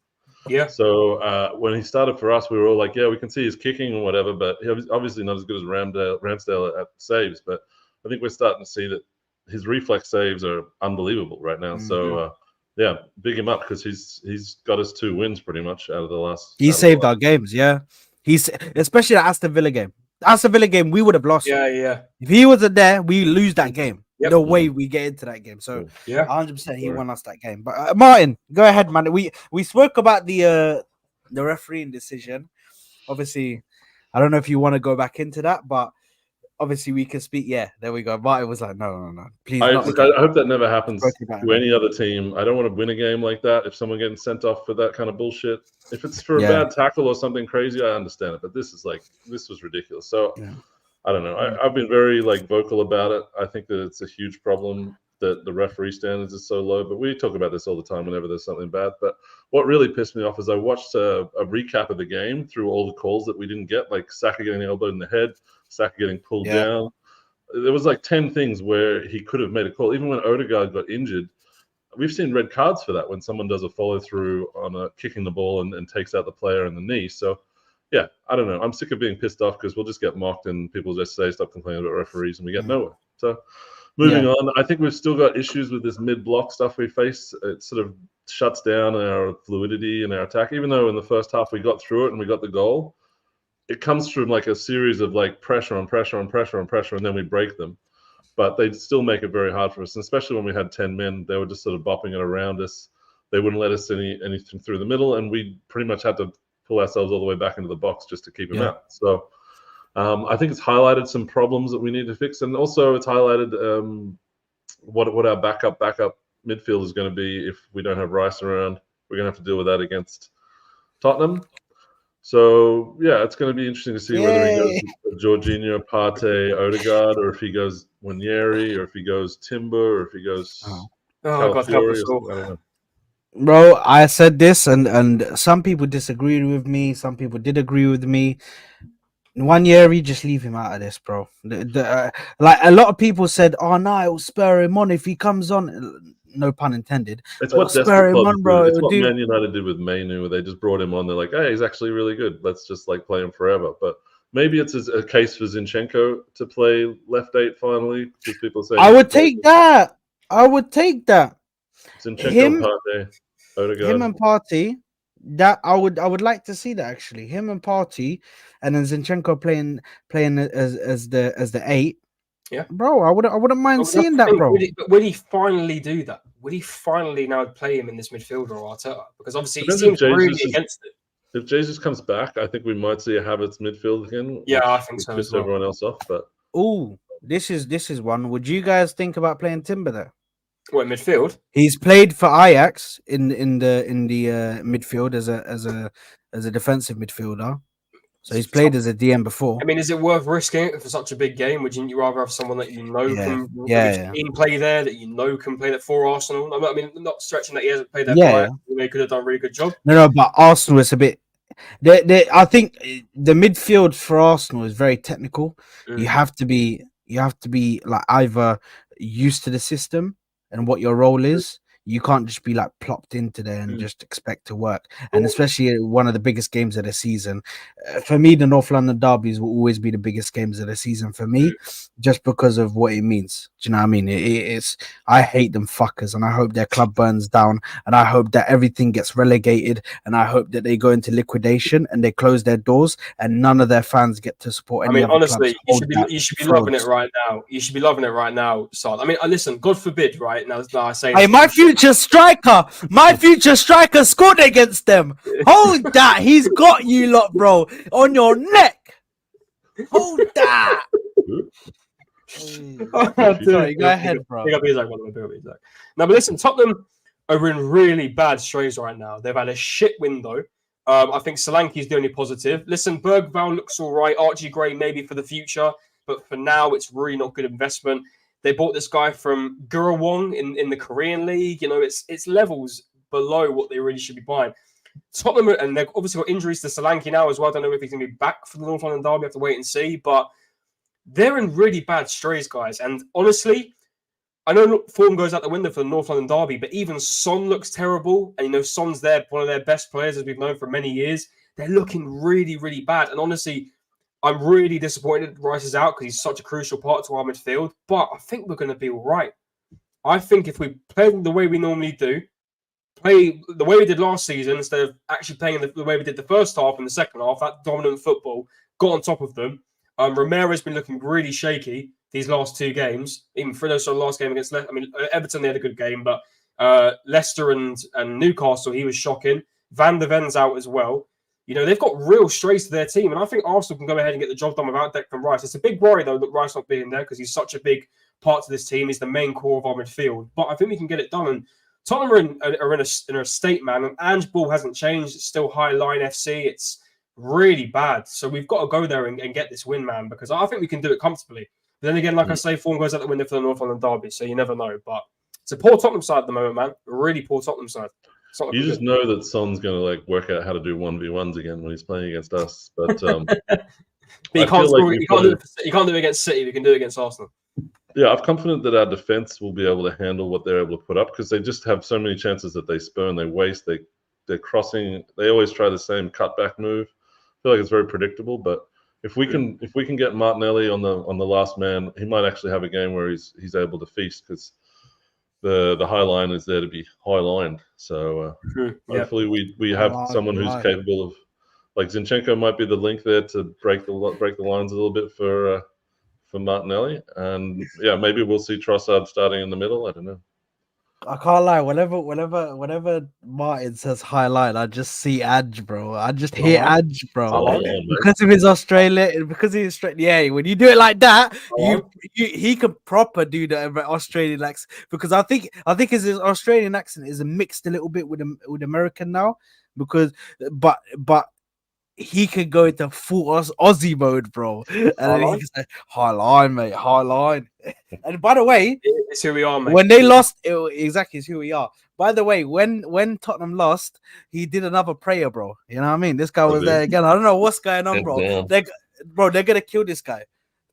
Yeah. So when he started for us, we were all like, yeah, we can see his kicking and whatever, but he was obviously not as good as Ramsdale at saves. But I think we're starting to see that his reflex saves are unbelievable right now. So yeah, big him up, because he's got us 2 wins pretty much out of the last. He saved our games, yeah. He's especially the Aston Villa game. The Aston Villa game, we would have lost. Yeah. If he wasn't there, we lose that game. Yep. No way we get into that game. So yeah, 100% he won us that game. But Martin, go ahead, man. We spoke about the refereeing decision. Obviously, I don't know if you want to go back into that, but obviously we can speak. Yeah, there we go. Martin was like, no, please. I hope that never happens to any other team. I don't want to win a game like that. If someone getting sent off for that kind of bullshit, if it's for a bad tackle or something crazy, I understand it. But this was ridiculous. So. Yeah. I don't know. I've been very vocal about it. I think that it's a huge problem that the referee standards are so low. But we talk about this all the time whenever there's something bad. But what really pissed me off is I watched a recap of the game through all the calls that we didn't get, like Saka getting elbowed in the head, Saka getting pulled down. There was like 10 things where he could have made a call. Even when Odegaard got injured, we've seen red cards for that when someone does a follow through on a kicking the ball and takes out the player in the knee. So. Yeah, I don't know. I'm sick of being pissed off, because we'll just get mocked and people just say stop complaining about referees and we get nowhere. So moving on, I think we've still got issues with this mid-block stuff we face. It sort of shuts down our fluidity in our attack. Even though in the first half we got through it and we got the goal, it comes from like a series of pressure on pressure on pressure on pressure, and then we break them. But they still make it very hard for us, and especially when we had 10 men, they were just sort of bopping it around us. They wouldn't let us anything through the middle, and we pretty much had to pull ourselves all the way back into the box just to keep him out. So I think it's highlighted some problems that we need to fix, and also it's highlighted what our backup midfield is going to be if we don't have Rice around. We're going to have to deal with that against Tottenham. So yeah, it's going to be interesting to see whether he goes with Jorginho, Partey, Odegaard, or if he goes Nwaneri, or if he goes Timber, or if he goes Calafiori. I don't know. Bro, I said this, and some people disagreed with me. Some people did agree with me. Nwaneri, just leave him out of this, bro. Like a lot of people said, "Oh no, it will spur him on if he comes on." No pun intended. It's what spur him on, bro. It's what Man United did with Mainu, where they just brought him on. They're like, "Hey, he's actually really good. Let's just play him forever." But maybe it's a case for Zinchenko to play left 8 finally, because people say I would take that. Zinchenko, Partey, Odegaard. Him and Partey, that I would like to see that actually. Him and Partey, and then Zinchenko playing as the 8. Yeah, bro, I wouldn't mind seeing that, bro. Would he finally do that? Would he finally now play him in this midfield or Arteta? Because obviously he seems really against it. If Jesus comes back, I think we might see a Havertz midfield again. Yeah, I think so. Piss everyone else off, but this is one. Would you guys think about playing Timber there? What, midfield? He's played for Ajax in the midfield as a defensive midfielder. So he's played as a DM before. I mean, is it worth risking it for such a big game? Wouldn't you rather have someone that can play there, that can play that for Arsenal? I mean, not stretching that he hasn't played there. They could have done a really good job. No, but Arsenal is a bit. I think the midfield for Arsenal is very technical. You have to be like either used to the system and what your role is. You can't just be like plopped into there and just expect to work. And especially one of the biggest games of the season. For me, the North London derbies will always be the biggest games of the season for me, just because of what it means. Do you know what I mean? It's I hate them fuckers, and I hope their club burns down, and I hope that everything gets relegated, and I hope that they go into liquidation and they close their doors, and none of their fans get to support any. Honestly, you should be loving it right now. You should be loving it right now, son. I mean, listen, God forbid, right now I say, hey, my future striker scored against them. Hold that, he's got you lot, bro, on your neck. Hold that. Sorry, go ahead, bro. Now, but listen, Tottenham are in really bad straits right now. They've had a shit window. I think Solanke's the only positive. Listen, Bergvall looks all right. Archie Gray maybe for the future, but for now, it's really not good investment. They bought this guy from Gurrawong in the Korean League. You know, it's levels below what they really should be buying. Tottenham, and they've obviously got injuries to Solanke now as well. I don't know if he's going to be back for the North London derby. We have to wait and see. But they're in really bad straits, guys. And honestly, I know form goes out the window for the North London derby, but even Son looks terrible. And, you know, Son's one of their best players, as we've known for many years. They're looking really, really bad. And honestly, I'm really disappointed Rice is out because he's such a crucial part to our midfield. But I think we're going to be all right. I think if we play the way we normally do, play the way we did last season, instead of actually playing the way we did the first half and the second half, that dominant football, got on top of them. Romero's been looking really shaky these last two games. Even for the last game against Leicester, I mean, Everton, they had a good game, but Leicester and Newcastle, he was shocking. Van der Ven's out as well. You know, they've got real straits to their team, and I think Arsenal can go ahead and get the job done without Declan Rice. It's a big worry, though, that Rice not being there because he's such a big part to this team. He's the main core of our midfield. But I think we can get it done. And Tottenham are in a state, man, and Ange ball hasn't changed. It's still high line FC. It's really bad. So we've got to go there and get this win, man, because I think we can do it comfortably. But then again, like I say, form goes out the window for the North London derby, so you never know. But it's a poor Tottenham side at the moment, man. A really poor Tottenham side. You just know that Son's going to like work out how to do 1v1s again when he's playing against us. But he can't do it against City. We can do it against Arsenal. Yeah, I'm confident that our defense will be able to handle what they're able to put up because they just have so many chances that they spurn, they waste, they're crossing. They always try the same cutback move. I feel like it's very predictable. But if we can get Martinelli on the last man, he might actually have a game where he's able to feast because the high line is there to be high lined. So hopefully we have someone who's capable of, like Zinchenko might be the link there to break the lines a little bit for Martinelli, and maybe we'll see Trossard starting in the middle. I don't know. I can't lie. Whenever Martin says highlight, I just see Ange, bro. I just hear Ange, bro. Because of his Australia, yeah. When you do it like that, he can proper do the Australian accent. Because I think his Australian accent is mixed a little bit with American now. Because but he could go into full Aussie mode, bro. And then he can say, high line, mate, high line. And by the way, it's who we are, mate. When they lost, exactly, it's who we are. By the way, when Tottenham lost, he did another prayer, bro. You know what I mean? This guy was there again. I don't know what's going on, bro. They're going to kill this guy.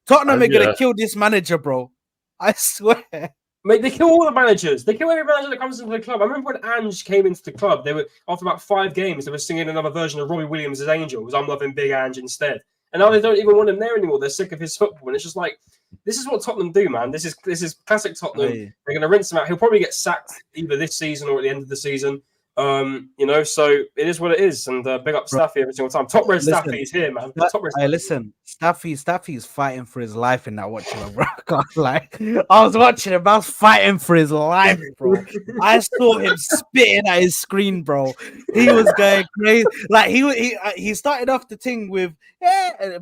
Tottenham are going to kill this manager, bro. I swear. Mate, they kill all the managers. They kill every manager that comes into the club. I remember when Ange came into the club, they were, after about 5 games, they were singing another version of Robbie Williams' Angels. I'm loving Big Ange instead. And now they don't even want him there anymore. They're sick of his football. And it's just like, this is what Tottenham do, man. This is classic Tottenham. Hey. They're going to rinse him out. He'll probably get sacked either this season or at the end of the season. So it is what it is. And big up Staffy every single time. Top Red Staffy is here, man. Listen, Staffy is fighting for his life in that watching, bro. I was watching him. I was fighting for his life, bro. I saw him spitting at his screen, bro. He was going crazy. Like he started off the thing with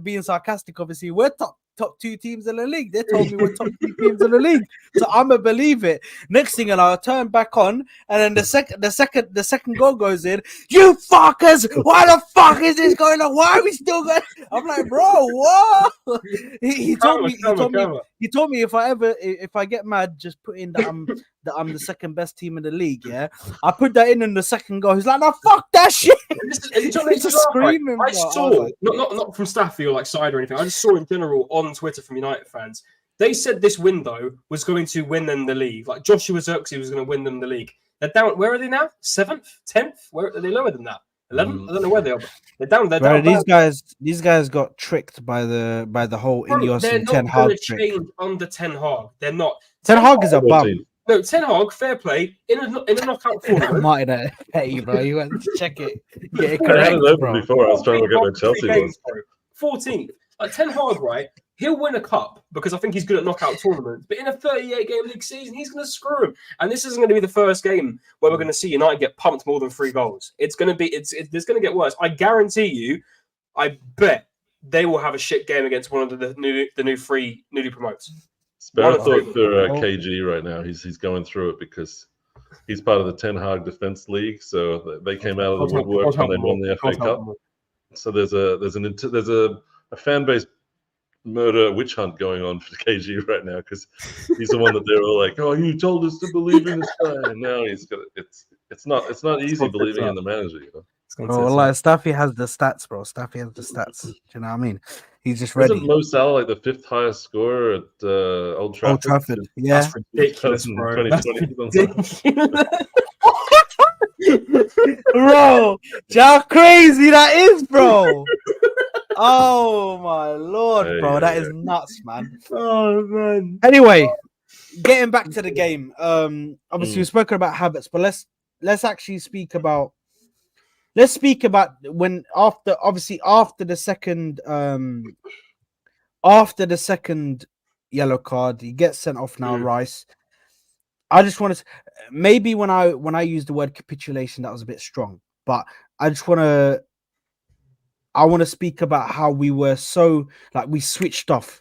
being sarcastic. Obviously, we're top 2 teams in the league. They told me we're top 2 teams in the league, so I'ma believe it. Next thing, and I'll turn back on, and then the second goal goes in. You fuckers! Why the fuck is this going on? Why are we still going? I'm like, bro, what? He told me if I get mad, just put in that I'm the second best team in the league. Yeah, I put that in the second goal. He's like, no, fuck that shit. He's just screaming. I saw not from Staffy or like side or anything. I just saw in general on Twitter from United fans. They said this window was going to win them the league. Like Joshua Zirkzee was going to win them the league. They're down. Where are they now? 7th, 10th? Where are they? Lower than that? 11th? I don't know where they are. But they're down. They're down. These guys got tricked by the whole Ineos and Ten Hag trick. They're not going to change under Ten Hag. They're not. Ten Hag is a bum. No, Ten Hag, fair play in a knockout tournament. Martin, hey, bro, you went to check it. Get it correct, I had it open before. I was trying to get my Chelsea ones. 14th. Like Ten Hag, right? He'll win a cup because I think he's good at knockout tournaments. But in a 38-game league season, he's going to screw him. And this isn't going to be the first game where we're going to see United get pumped more than 3 goals. It's going to be. It's going to get worse. I guarantee you. I bet they will have a shit game against one of the newly promotes. Spare thought for KG right now. He's going through it because he's part of the Ten Hag Defense League. So they came out of the woodwork when they won the FA Cup. So there's a fan base murder witch hunt going on for KG right now because he's the one that they're all like, oh, you told us to believe in this guy, and now he's got it's not easy believing in the manager, you know. Bro, like Staffy has the stats, bro. Staffy has the stats. Do you know what I mean? He's just ready. Isn't Mo Salah like the 5th highest scorer at Old Trafford? Old Trafford, yeah. That's ridiculous, bro. That's ridiculous. Bro, how crazy that is, bro. Oh my lord, bro, that is nuts, man. Oh man. Anyway, getting back to the game. Obviously we've spoken about Havertz, but let's actually speak about when after the second yellow card, he gets sent off now. Rice. I just want to maybe when I use the word capitulation, that was a bit strong, but I want to speak about how we were so like we switched off,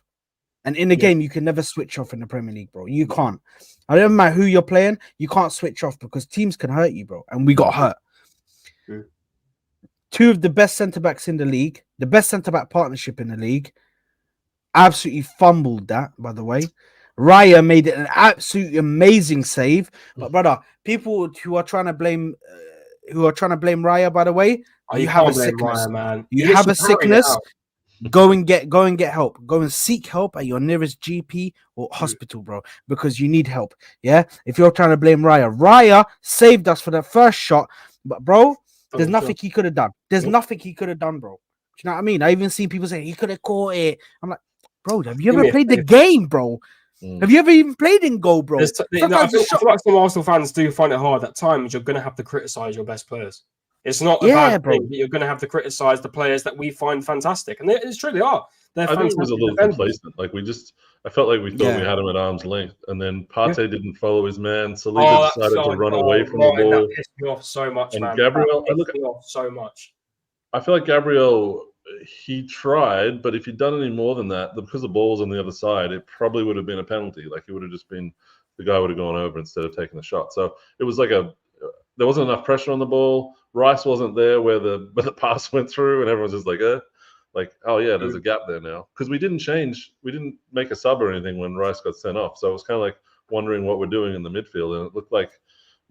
and in the game you can never switch off in the Premier League, bro. You can't. I don't matter who you're playing, you can't switch off because teams can hurt you, bro. And we got hurt. 2 of the best centre backs in the league, the best centre back partnership in the league, absolutely fumbled that. By the way, Raya made it an absolutely amazing save. But brother, people who are trying to blame Raya, by the way, you have a sickness, Raya, man. You have a sickness. Go and get help. Go and seek help at your nearest GP or hospital, bro, because you need help. Yeah, if you're trying to blame Raya saved us for that first shot, but bro, there's nothing he could have done. There's nothing he could have done, bro. Do you know what I mean? I even seen people say he could have caught it. I'm like, bro, have you ever played the game, bro? Have you ever even played in goal, bro? I feel like some Arsenal fans do find it hard at times. You're going to have to criticize your best players. It's not a bad thing, but you're going to have to criticize the players that we find fantastic, and it's true they are. I think it was a little complacent. Like I felt like we thought we had him at arm's length, and then Partey didn't follow his man. Saliba decided to run away from the ball. That pissed me off so much, and man. Gabriel, so much. I feel like Gabriel, he tried, but if he'd done any more than that, because the ball was on the other side, it probably would have been a penalty. Like it would have just been the guy would have gone over instead of taking the shot. So it was like there wasn't enough pressure on the ball. Rice wasn't there where the pass went through, and everyone's just like, oh yeah, there's a gap there now. Because we didn't make a sub or anything when Rice got sent off. So I was kind of like wondering what we're doing in the midfield, and it looked like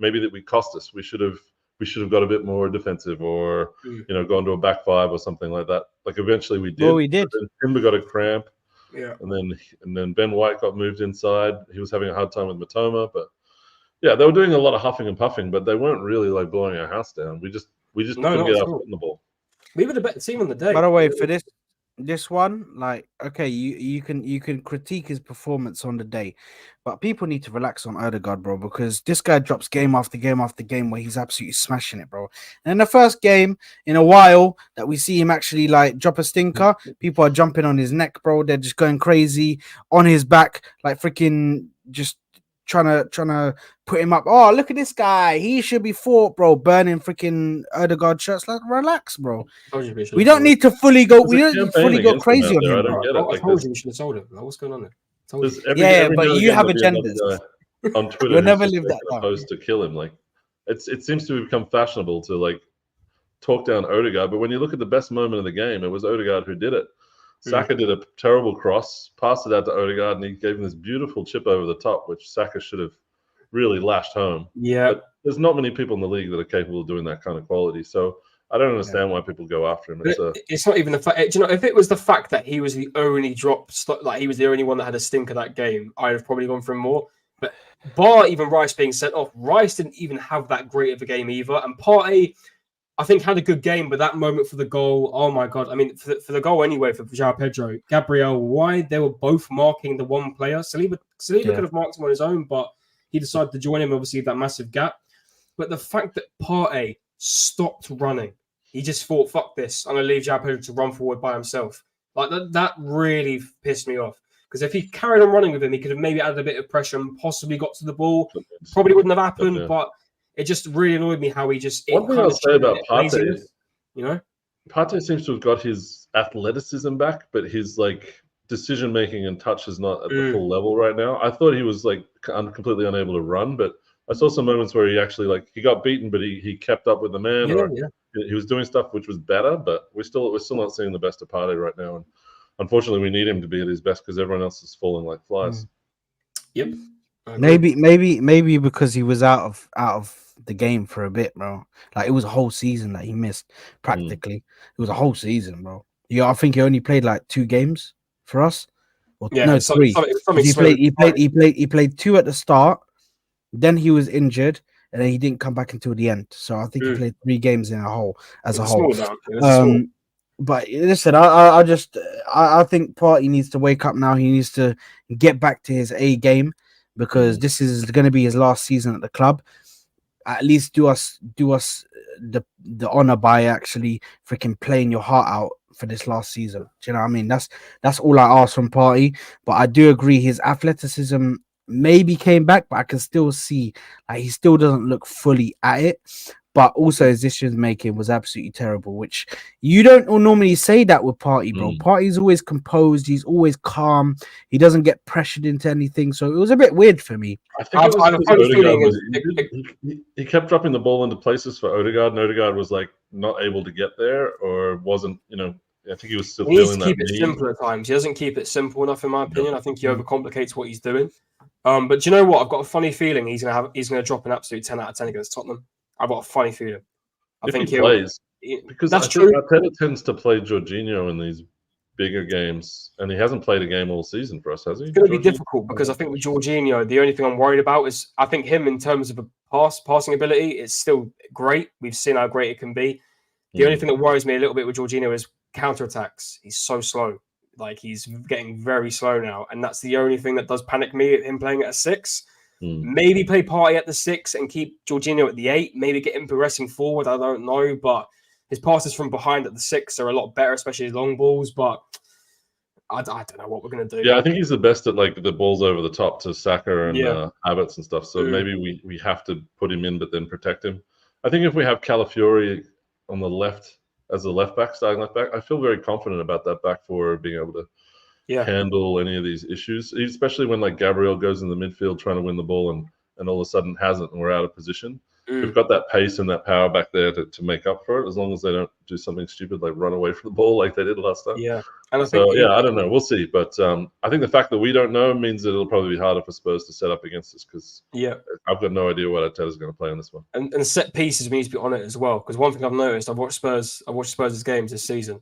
maybe that we cost us. We should have got a bit more defensive, or gone to a back 5 or something like that. Like eventually we did. Well, we did. Timber got a cramp. Yeah. And then Ben White got moved inside. He was having a hard time with Matoma, but yeah, they were doing a lot of huffing and puffing, but they weren't really like blowing our house down. We just couldn't get our foot in the ball. We were the better team on the day. By the way, for this one, like, okay, you can critique his performance on the day, but people need to relax on Odegaard, bro, because this guy drops game after game after game where he's absolutely smashing it, bro. And in the first game in a while that we see him actually like drop a stinker, people are jumping on his neck, bro. They're just going crazy on his back, like freaking just trying to put him up. Oh, look at this guy. He should be fought, bro. Burning freaking Odegaard shirts. Like, relax, bro. We don't need to fully go. We don't need to fully go crazy on him, bro. I told you we should have sold him. What's going on there? Every but you have agendas. On Twitter, you'll never live that down. Post to kill him. Like it seems to have become fashionable to like talk down Odegaard. But when you look at the best moment of the game, it was Odegaard who did it. Saka did a terrible cross, passed it out to Odegaard, and he gave him this beautiful chip over the top, which Saka should have really lashed home. Yeah. But there's not many people in the league that are capable of doing that kind of quality. So I don't understand why people go after him. It's not even the fact. Do you know, if it was the fact that he was the only like he was the only one that had a stinker that game, I'd have probably gone for him more. But bar even Rice being sent off, Rice didn't even have that great of a game either. And Partey, I think, had a good game, but that moment for the goal, oh my God. I mean, for the goal anyway, for João Pedro, Gabriel, why they were both marking the one player. Saliba could have marked him on his own, but he decided to join him, obviously, that massive gap. But the fact that Partey stopped running, he just thought, fuck this, I'm going to leave João Pedro to run forward by himself. Like, that really pissed me off. Because if he carried on running with him, he could have maybe added a bit of pressure and possibly got to the ball. Probably wouldn't have happened, but it just really annoyed me how he just... One thing I'll say about Partey, Partey seems to have got his athleticism back, but his decision-making and touch is not at the full level right now. I thought he was completely unable to run, but I saw some moments where he actually he got beaten, but he kept up with the man. He was doing stuff which was better, but we're still not seeing the best of Partey right now. And unfortunately, we need him to be at his best because everyone else is falling like flies. Yep. Maybe because he was out of the game for a bit, bro. Like, it was a whole season that he missed practically. It was a whole season, bro. I think he only played 2 games for us. No, 3. He played 2 at the start, then he was injured, and then he didn't come back until the end. So I think he played 3 games in a whole. But listen, I think Partey needs to wake up now. He needs to get back to his A game, because this is going to be his last season at the club. At least do us the honor by actually freaking playing your heart out for this last season. Do you know what I mean? That's all I ask from Partey. But I do agree his athleticism maybe came back, but I can still see he still doesn't look fully at it. But also his decision making was absolutely terrible, which you don't normally say that with Partey, bro. Partey's always composed, he's always calm, he doesn't get pressured into anything. So it was a bit weird for me. I think he kept dropping the ball into places for Odegaard, and Odegaard was not able to get there, or wasn't, I think he was still feeling that. He needs to keep it simple at times. He doesn't keep it simple enough, in my opinion. I think he overcomplicates what he's doing. But do you know what? I've got a funny feeling he's gonna drop an absolute 10 out of 10 against Tottenham. I've got a funny feeling. I think he plays, because that's true. Arteta tends to play Jorginho in these bigger games, and he hasn't played a game all season for us, has he? It's going to be difficult, because I think with Jorginho, the only thing I'm worried about is I think him in terms of a passing ability, it's still great. We've seen how great it can be. The only thing that worries me a little bit with Jorginho is counterattacks. He's so slow. He's getting very slow now, and that's the only thing that does panic me, him playing at a 6. Maybe play Partey at the 6 and keep Jorginho at the 8. Maybe get him progressing forward. I don't know, but his passes from behind at the 6 are a lot better, especially his long balls. But I don't know what we're going to do. Yeah, I think he's the best at the balls over the top to Saka and Havertz and stuff. So maybe we have to put him in, but then protect him. I think if we have Calafiori on the left as a starting left back, I feel very confident about that back four being able to handle any of these issues, especially when Gabriel goes in the midfield trying to win the ball and all of a sudden hasn't, and we're out of position. We've got that pace and that power back there to make up for it, as long as they don't do something stupid like run away from the ball like they did last time. Yeah. And I don't know. We'll see. But I think the fact that we don't know means that it'll probably be harder for Spurs to set up against us, because I've got no idea what Arteta's going to play on this one. And set pieces, we need to be on it as well, because one thing I've noticed, I've watched Spurs' games this season.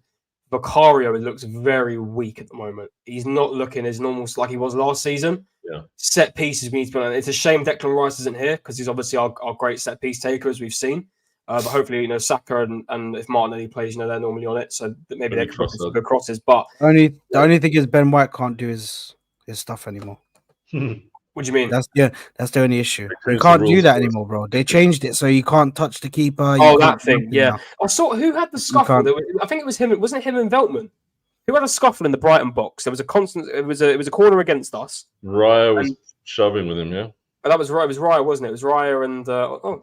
Vicario looks very weak at the moment. He's not looking as normal like he was last season. Yeah. Set pieces we need to be on. It's a shame Declan Rice isn't here, because he's obviously our great set piece taker, as we've seen. But hopefully, Saka and if Martinelli plays, they're normally on it, so that maybe they can cross good crosses. But the only thing is Ben White can't do his stuff anymore. What do you mean? That's the only issue. You can't do that anymore, bro. They changed it so you can't touch the keeper. That thing, yeah. I saw who had the scuffle. I think it was him. Wasn't it him and Veltman? Who had a scuffle in the Brighton box? There was a constant. It was a corner against us. Raya was shoving with him, yeah. That was right. It was Raya, wasn't it? It was Raya and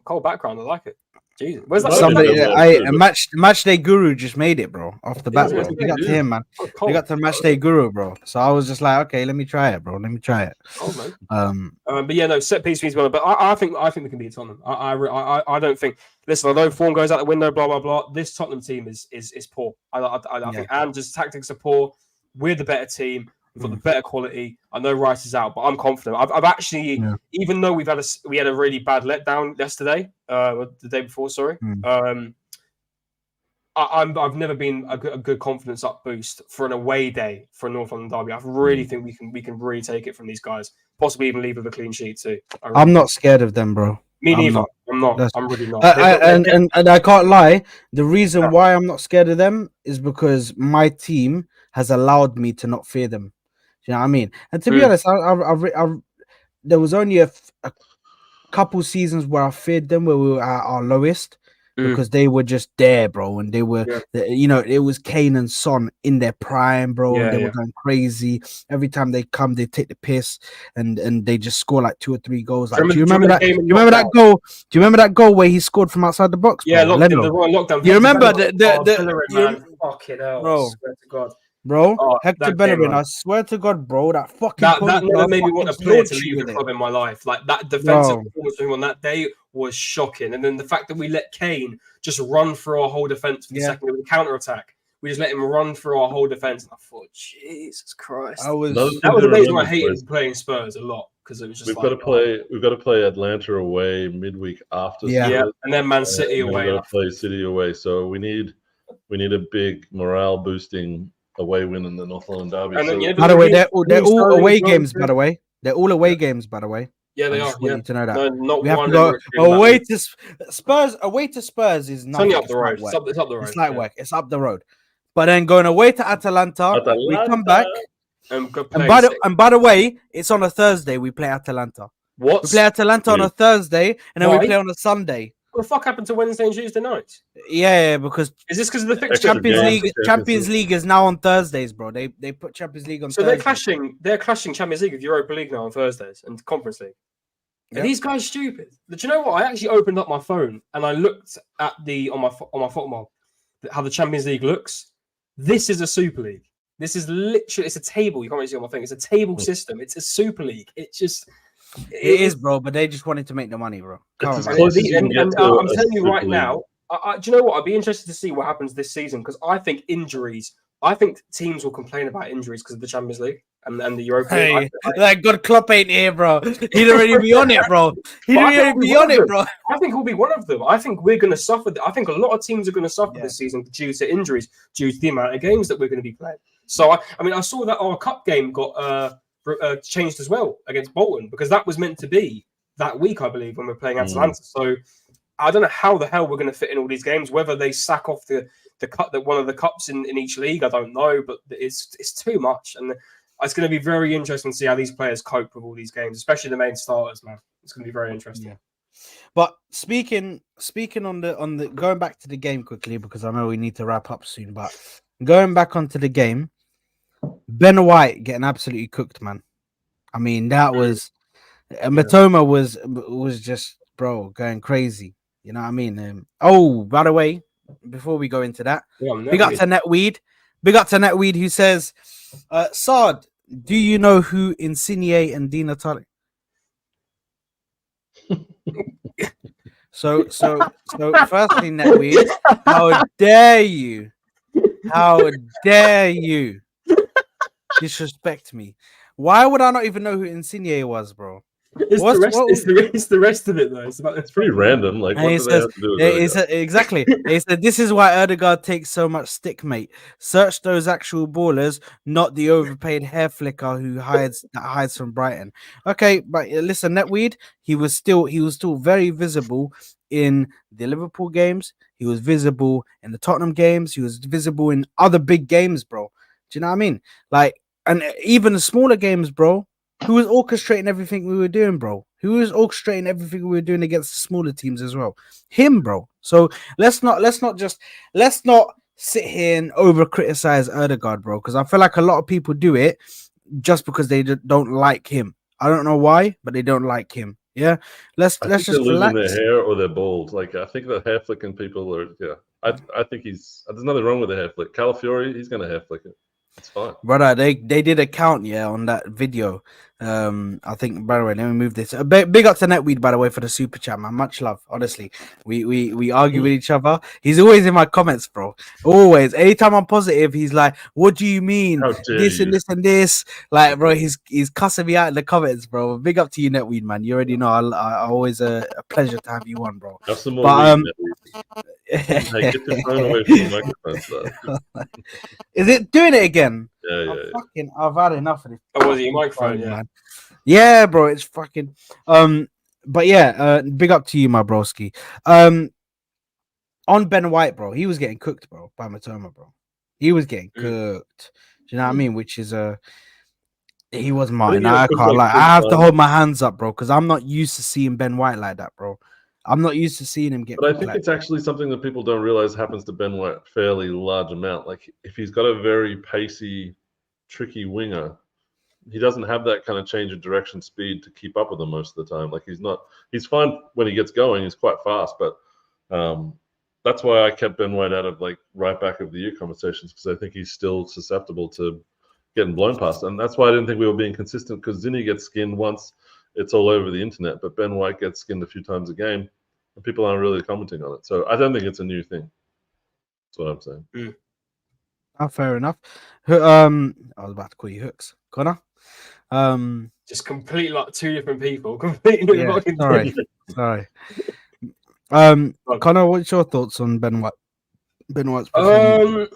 cool background. I like it. Jesus, where's that? Match Day Guru just made it, bro. Off the bat, bro. We got to him, man. We got to Match Day Guru, bro. So I was just like, okay, let me try it, bro. Let me try it. Oh man. But yeah, no, set piece means well. But I think we can beat Tottenham. I don't think. Listen, although form goes out the window, blah blah blah. This Tottenham team is poor. I think, and just tactics are poor. We're the better team. We've got the better quality. I know Rice is out, but I'm confident. I've actually, even though we had a really bad letdown yesterday, the day before, sorry. I've never been a good confidence up boost for an away day for a North London derby. I really think we can really take it from these guys. Possibly even leave with a clean sheet too. I'm not scared of them, bro. Me neither. I'm not. I'm really not. And I can't lie. The reason why I'm not scared of them is because my team has allowed me to not fear them. You know what I mean? And to be honest, there was only a couple seasons where I feared them, where we were at our lowest. Because they were just there, bro, and they were, it was Kane and Son in their prime, bro, and they were going crazy. Every time they come, they take the piss, and they just score like 2 or 3 goals. Like, do you remember that? Do you remember that goal? Do you remember that goal where he scored from outside the box? Yeah, lockdown. You remember fucking hell, bro? I swear to God. Bro, Hector Bellerin, I swear to God, bro, that fucking that never made me want a player to leave the club in my life. Like that defensive performance from him on that day was shocking. And then the fact that we let Kane just run through our whole defense for the second with a counter attack. We just let him run through our whole defense. And I thought, Jesus Christ. That was amazing. I hated playing Spurs a lot because it was just we've got to play Atlanta away midweek after. And then Man City away. We've got to play City away. So we need a big morale boosting away win in the North London derby. And by the way, they're all away games. By the way, they're all away games. By the way, yeah, they are. You need to know that. No, not we have to go away to Spurs. Away to Spurs is not. It's only up the road. It's up the road. It's light work. It's up the road. But then going away to Atalanta, we come back. And by the way, it's on a Thursday. We play Atalanta. What? We play Atalanta on a Thursday, and then we play on a Sunday. What the fuck happened to Wednesday and Tuesday nights? Yeah, because is this because of the fixture? Champions League is now on Thursdays, bro. They put Champions League on. So Thursdays. They're clashing Champions League with Europa League now on Thursdays and Conference League. Are these guys stupid? Do you know what? I actually opened up my phone and I looked at on my football how the Champions League looks. This is a Super League. This is literally it's a table. You can't really see on my thing. It's a table system. It's a Super League. It's just. It is, bro, but they just wanted to make the money, bro. I'm telling you right now, do you know what? I'd be interested to see what happens this season because I think teams will complain about injuries because of the Champions League and the Europa League. Like, good Klopp ain't here, bro. He'd already be on it, bro. I think he'll be one of them. I think we're going to suffer. I think a lot of teams are going to suffer this season due to injuries, due to the amount of games that we're going to be playing. So, I saw that our cup game got... changed as well against Bolton because that was meant to be that week, I believe, when we're playing Atalanta. So I don't know how the hell we're going to fit in all these games. Whether they sack off the cut that one of the cups in each league, I don't know, but it's too much, and it's going to be very interesting to see how these players cope with all these games, especially the main starters. Man, it's going to be very interesting. Yeah. But speaking on the going back to the game quickly because I know we need to wrap up soon. But going back onto the game. Ben White getting absolutely cooked, man. I mean, that was Matoma was just going crazy. You know what I mean? By the way, before we go into that, big up to Netweed. Big up to Netweed who says, Saad, do you know who Insigne and Di Natale? So firstly, Netweed, how dare you? How dare you? Disrespect me. Why would I not even know who Insigne was, bro? It's the rest of it though. It's pretty random. Like, what do they have to do with it? Exactly. It said, this is why Ødegaard takes so much stick, mate. Search those actual ballers, not the overpaid hair flicker who hides from Brighton. Okay, but listen, Netweed, he was still very visible in the Liverpool games. He was visible in the Tottenham games. He was visible in other big games, bro. Do you know what I mean? Like, and even the smaller games, bro. Who was orchestrating everything we were doing, bro? Who was orchestrating everything we were doing against the smaller teams as well? Him, bro. So let's not sit here and over criticize Ødegaard, bro. Because I feel like a lot of people do it just because they don't like him. I don't know why, but they don't like him. Yeah, let's just relax. Their hair or they're bald. Like, I think the hair flicking people are. Yeah, I think there's nothing wrong with the hair flick. Calafiori, he's gonna hair flick it. It's fine, brother. They did a count, on that video, I think, by the way, let me move this. Big up to Netweed, by the way, for the super chat, man. Much love, honestly. We argue with each other. He's always in my comments, bro. Always. Anytime I'm positive, he's like, "What do you mean? This and this and this?" Like, bro, he's cussing me out in the comments, bro. Big up to you, Netweed, man. You already know. I always a pleasure to have you on, bro. Have some more weed, hey, get your phone away from the microphone, sir. Is it doing it again? Yeah. I've had enough of this. Oh, was it your microphone? Yeah. Man. Yeah, bro, it's fucking. But yeah, big up to you, my broski. On Ben White, bro, he was getting cooked, bro, by Matoma, bro. He was getting cooked. Do you know what I mean? Which is he was mine. I can't like. I have to hold my hands up, bro, because I'm not used to seeing Ben White like that, bro. I'm not used to seeing him get. But I think it's actually something that people don't realize happens to Ben White a fairly large amount. Like if he's got a very pacey, tricky winger, he doesn't have that kind of change of direction speed to keep up with them most of the time. Like he's fine when he gets going. He's quite fast, but that's why I kept Ben White out of like right back of the year conversations, because I think he's still susceptible to getting blown past. And that's why I didn't think we were being consistent, because Zinni gets skinned once, it's all over the internet, but Ben White gets skinned a few times a game and people aren't really commenting on it. So I don't think it's a new thing. That's what I'm saying. Oh, fair enough. I was about to call you Hooks. Connor? Just completely like two different people. Completely sorry. Connor, what's your thoughts on Ben White? Ben White's performance?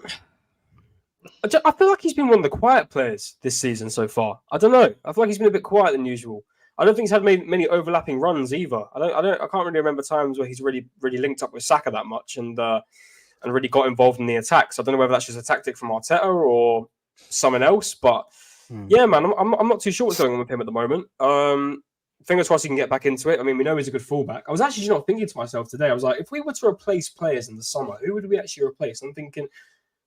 I feel like he's been one of the quiet players this season so far. I don't know. I feel like he's been a bit quiet than usual. I don't think he's had many overlapping runs either. I can't really remember times where he's really linked up with Saka that much and really got involved in the attacks. I don't know whether that's just a tactic from Arteta or someone else, but yeah, man, I'm not too sure what's going on with him at the moment. Fingers crossed he can get back into it. I mean, we know he's a good fullback. I was actually not thinking to myself today. I was like, if we were to replace players in the summer, who would we actually replace? I'm thinking,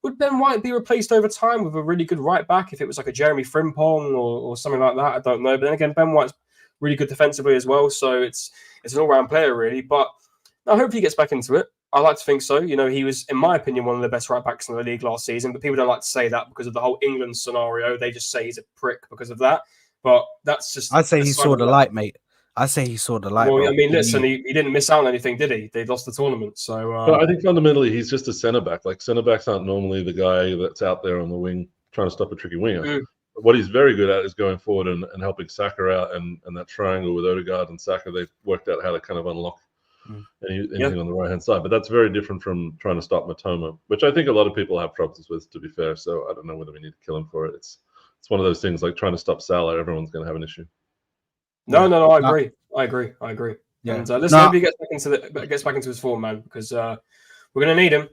would Ben White be replaced over time with a really good right back if it was like a Jeremy Frimpong or something like that? I don't know. But then again, Ben White's really good defensively as well, so it's an all-round player really. But I hope he gets back into it. I like to think so. You know, he was, in my opinion, one of the best right backs in the league last season, but people don't like to say that because of the whole England scenario. They just say he's a prick because of that. But that's just... I'd say he saw the light, mate. I say he saw the light. Well, I mean, listen, he didn't miss out on anything, did he? They lost the tournament, so... But I think fundamentally he's just a centre-back. Like, centre-backs aren't normally the guy that's out there on the wing trying to stop a tricky winger. What he's very good at is going forward and helping Saka out, and that triangle with Odegaard and Saka, they've worked out how to kind of unlock anything on the right-hand side. But that's very different from trying to stop Matoma, which I think a lot of people have problems with, to be fair. So I don't know whether we need to kill him for it. It's one of those things, like trying to stop Salah, everyone's going to have an issue. No, I agree. Yeah. And let's hope he gets back into his form, man, because we're going to need him.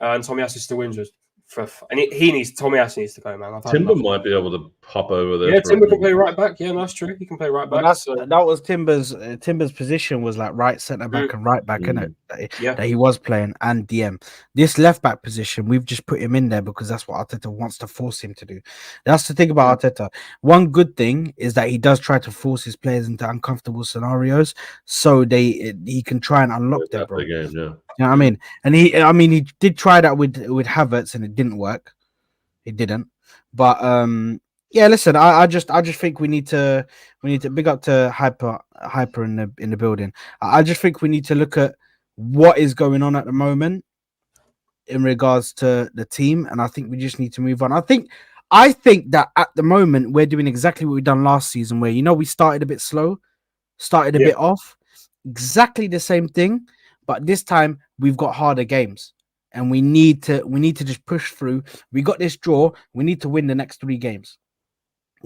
And Tomiyasu is still injured. And Tomiyasu needs to go, man. Timber might be able to pop over there. Yeah, Timber can play right back. Yeah, that's true. He can play right back. That was Timber's position was like right centre back and right back, innit? That he was playing, and DM. This left back position, we've just put him in there because that's what Arteta wants to force him to do. That's the thing about Arteta. One good thing is that he does try to force his players into uncomfortable scenarios, so he can try and unlock them, bro. Game, yeah. You know what I mean? And he did try that with Havertz, and it didn't work. It didn't. But yeah, listen, I just think we need to big up to Hyper in the building. I just think we need to look at what is going on at the moment in regards to the team, and I think we just need to move on. I think that at the moment we're doing exactly what we've done last season, where we started a bit slow, started a bit off, exactly the same thing. But this time we've got harder games, and we need to just push through. We got this draw. We need to win the next 3 games,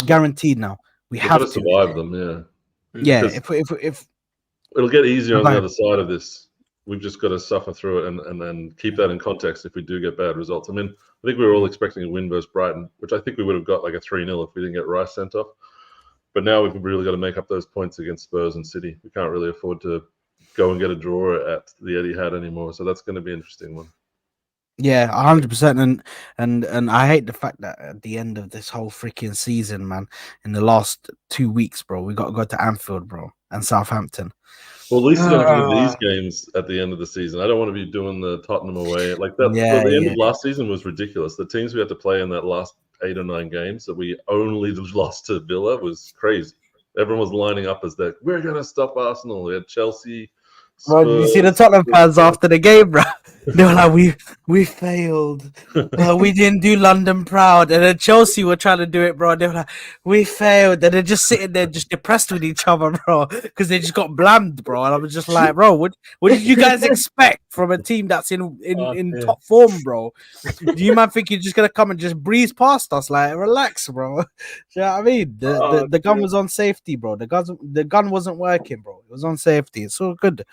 guaranteed. Now we have to survive them. Yeah. If it'll get easier on the other side of this, we've just got to suffer through it and then keep that in context if we do get bad results. I mean, I think we were all expecting a win versus Brighton, which I think we would have got like a 3-0 if we didn't get Rice sent off. But now we've really got to make up those points against Spurs and City. We can't really afford to go and get a draw at the Etihad anymore, so that's going to be an interesting one. Yeah, 100%, and I hate the fact that at the end of this whole freaking season, man, in the last 2 weeks, bro, we got to go to Anfield, bro, and Southampton. Well, at least you don't have to do these games at the end of the season. I don't want to be doing the Tottenham away like that. The end of last season was ridiculous. The teams we had to play in that last 8 or 9 games that we only lost to Villa was crazy. Everyone was lining up as that we're gonna stop Arsenal. We had Chelsea. Bro, did you see the Tottenham fans after the game, bro? They were like, we failed. We didn't do London proud. And then Chelsea were trying to do it, bro. They were like, we failed. And they're just sitting there just depressed with each other, bro. Because they just got blamed, bro. And I was just like, bro, what did you guys expect from a team that's in top form, bro? Do you man think you're just gonna come and just breeze past us? Like, relax, bro. Do you know what I mean? The gun was on safety, bro. The gun wasn't working, bro. It was on safety. It's all good.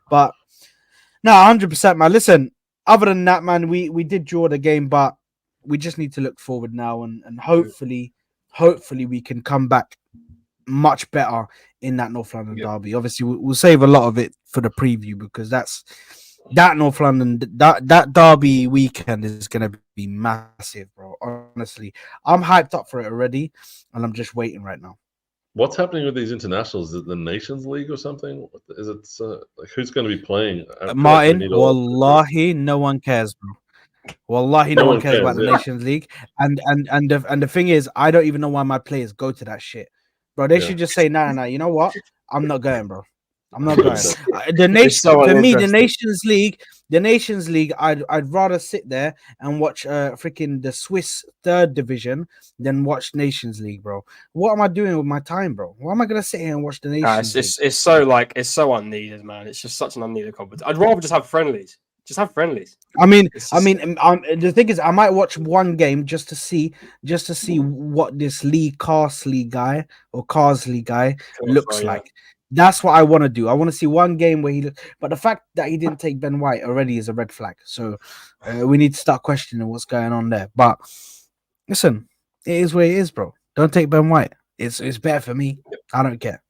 But no, 100%, man. Listen, other than that, man, we did draw the game, but we just need to look forward now and hopefully we can come back much better in that North London derby. Obviously, we'll save a lot of it for the preview because that North London that derby weekend is gonna be massive, bro. Honestly, I'm hyped up for it already, and I'm just waiting right now. What's happening with these internationals? Is it the Nations League or something? Is it like who's going to be playing? Martin, wallahi, no one cares, bro. Wallahi, no one cares about the Nations League. And the thing is, I don't even know why my players go to that shit, bro. They should just say, no. You know what? I'm not going, bro. I'm not going. The Nations League, I'd rather sit there and watch freaking the Swiss third division than watch Nations League, bro. What am I doing with my time, bro? Why am I gonna sit here and watch the Nations League? It's so unneeded, man. It's just such an unneeded competition. I'd rather just have friendlies. Just have friendlies. The thing is, I might watch one game just to see what this Carsley guy looks like. That's what I want to do. I want to see one game where but the fact that he didn't take Ben White already is a red flag. So we need to start questioning what's going on there. But listen, it is what it is, bro. Don't take Ben White. It's better for me. I don't care.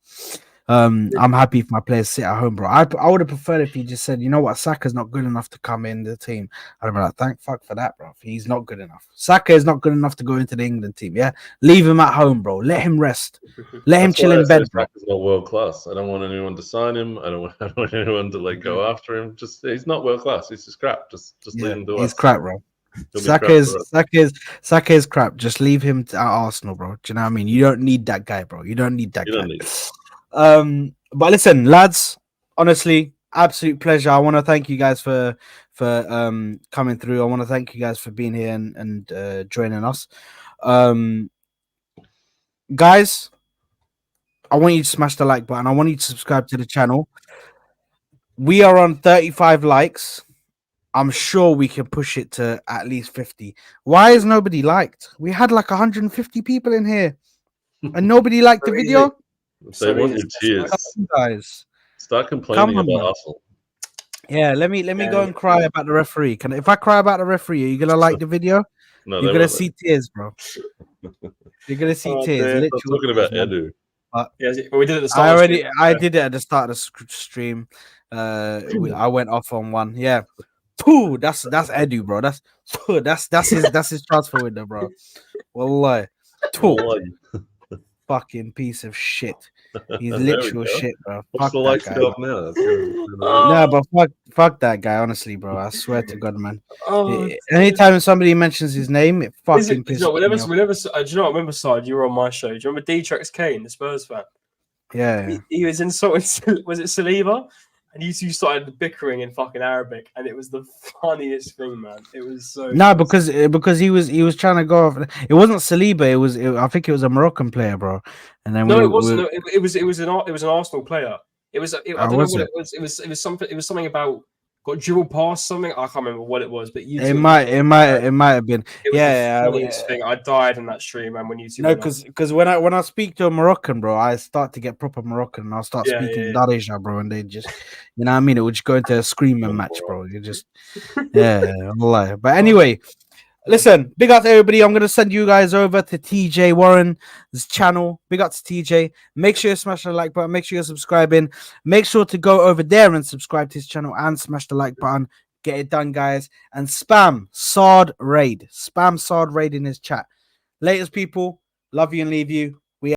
I'm happy if my players sit at home, bro. I would have preferred if he just said, you know what, Saka's not good enough to come in the team. I'd be like, thank fuck for that, bro. He's not good enough. Saka is not good enough to go into the England team. Yeah, leave him at home, bro. Let him rest. Let him chill in bed, bro. Saka's not world class. I don't want anyone to sign him. I don't want anyone to go after him. Just he's not world class. He's just crap. Just leave him do it. He's crap, bro. Saka is crap. Just leave him at Arsenal, bro. Do you know what I mean? You don't need that guy, bro. You don't need that guy. But listen, lads, honestly, absolute pleasure. I want to thank you guys for coming through. I want to thank you guys for being here and joining us. Guys, I want you to smash the like button. I want you to subscribe to the channel. We are on 35 likes. I'm sure we can push it to at least 50. Why is nobody liked? We had like 150 people in here and nobody liked the video. They want your tears, guys. Start complaining about Arsenal. Yeah, let me go and cry about the referee. If I cry about the referee, are you gonna like the video? No, you're gonna see tears, bro. You're gonna see tears. I'm talking about Edu. We did it at the start. I did it at the start of the stream. I went off on one. Yeah. Pooh, that's Edu, bro. That's his transfer window, bro. Wallahi. Fucking piece of shit. He's literal shit, bro. Fuck that guy. No, but fuck that guy, honestly, bro. I swear to God, man. Anytime somebody mentions his name, it fucking pisses me off. Do you know what? Remember, Sard, you were on my show. Do you remember D-Trex Kane, the Spurs fan? Yeah. He was insulting, was it Saliba? And you two started bickering in fucking Arabic, and it was the funniest thing, man. It was so because he was trying to go off. It wasn't Saliba. I think it was a Moroccan player, bro. And then it wasn't. It was an Arsenal player. I don't know what it was. It was something. It was something about got dribble past something. I can't remember what it was, but it might have been. It was the funniest thing. I died in that stream, man. When you two because when I speak to a Moroccan, bro, I start to get proper Moroccan, and I'll start speaking Darija, bro, and they just, you know what I mean? It would just go into a screaming match, bro. You just, Allah. But anyway. Listen, big up to everybody. I'm going to send you guys over to TJ Warren's channel. Big up to TJ. Make sure you smash the like button. Make sure you're subscribing. Make sure to go over there and subscribe to his channel and smash the like button. Get it done, guys. And spam Sard Raid. Spam Sard Raid in his chat. Latest, people. Love you and leave you.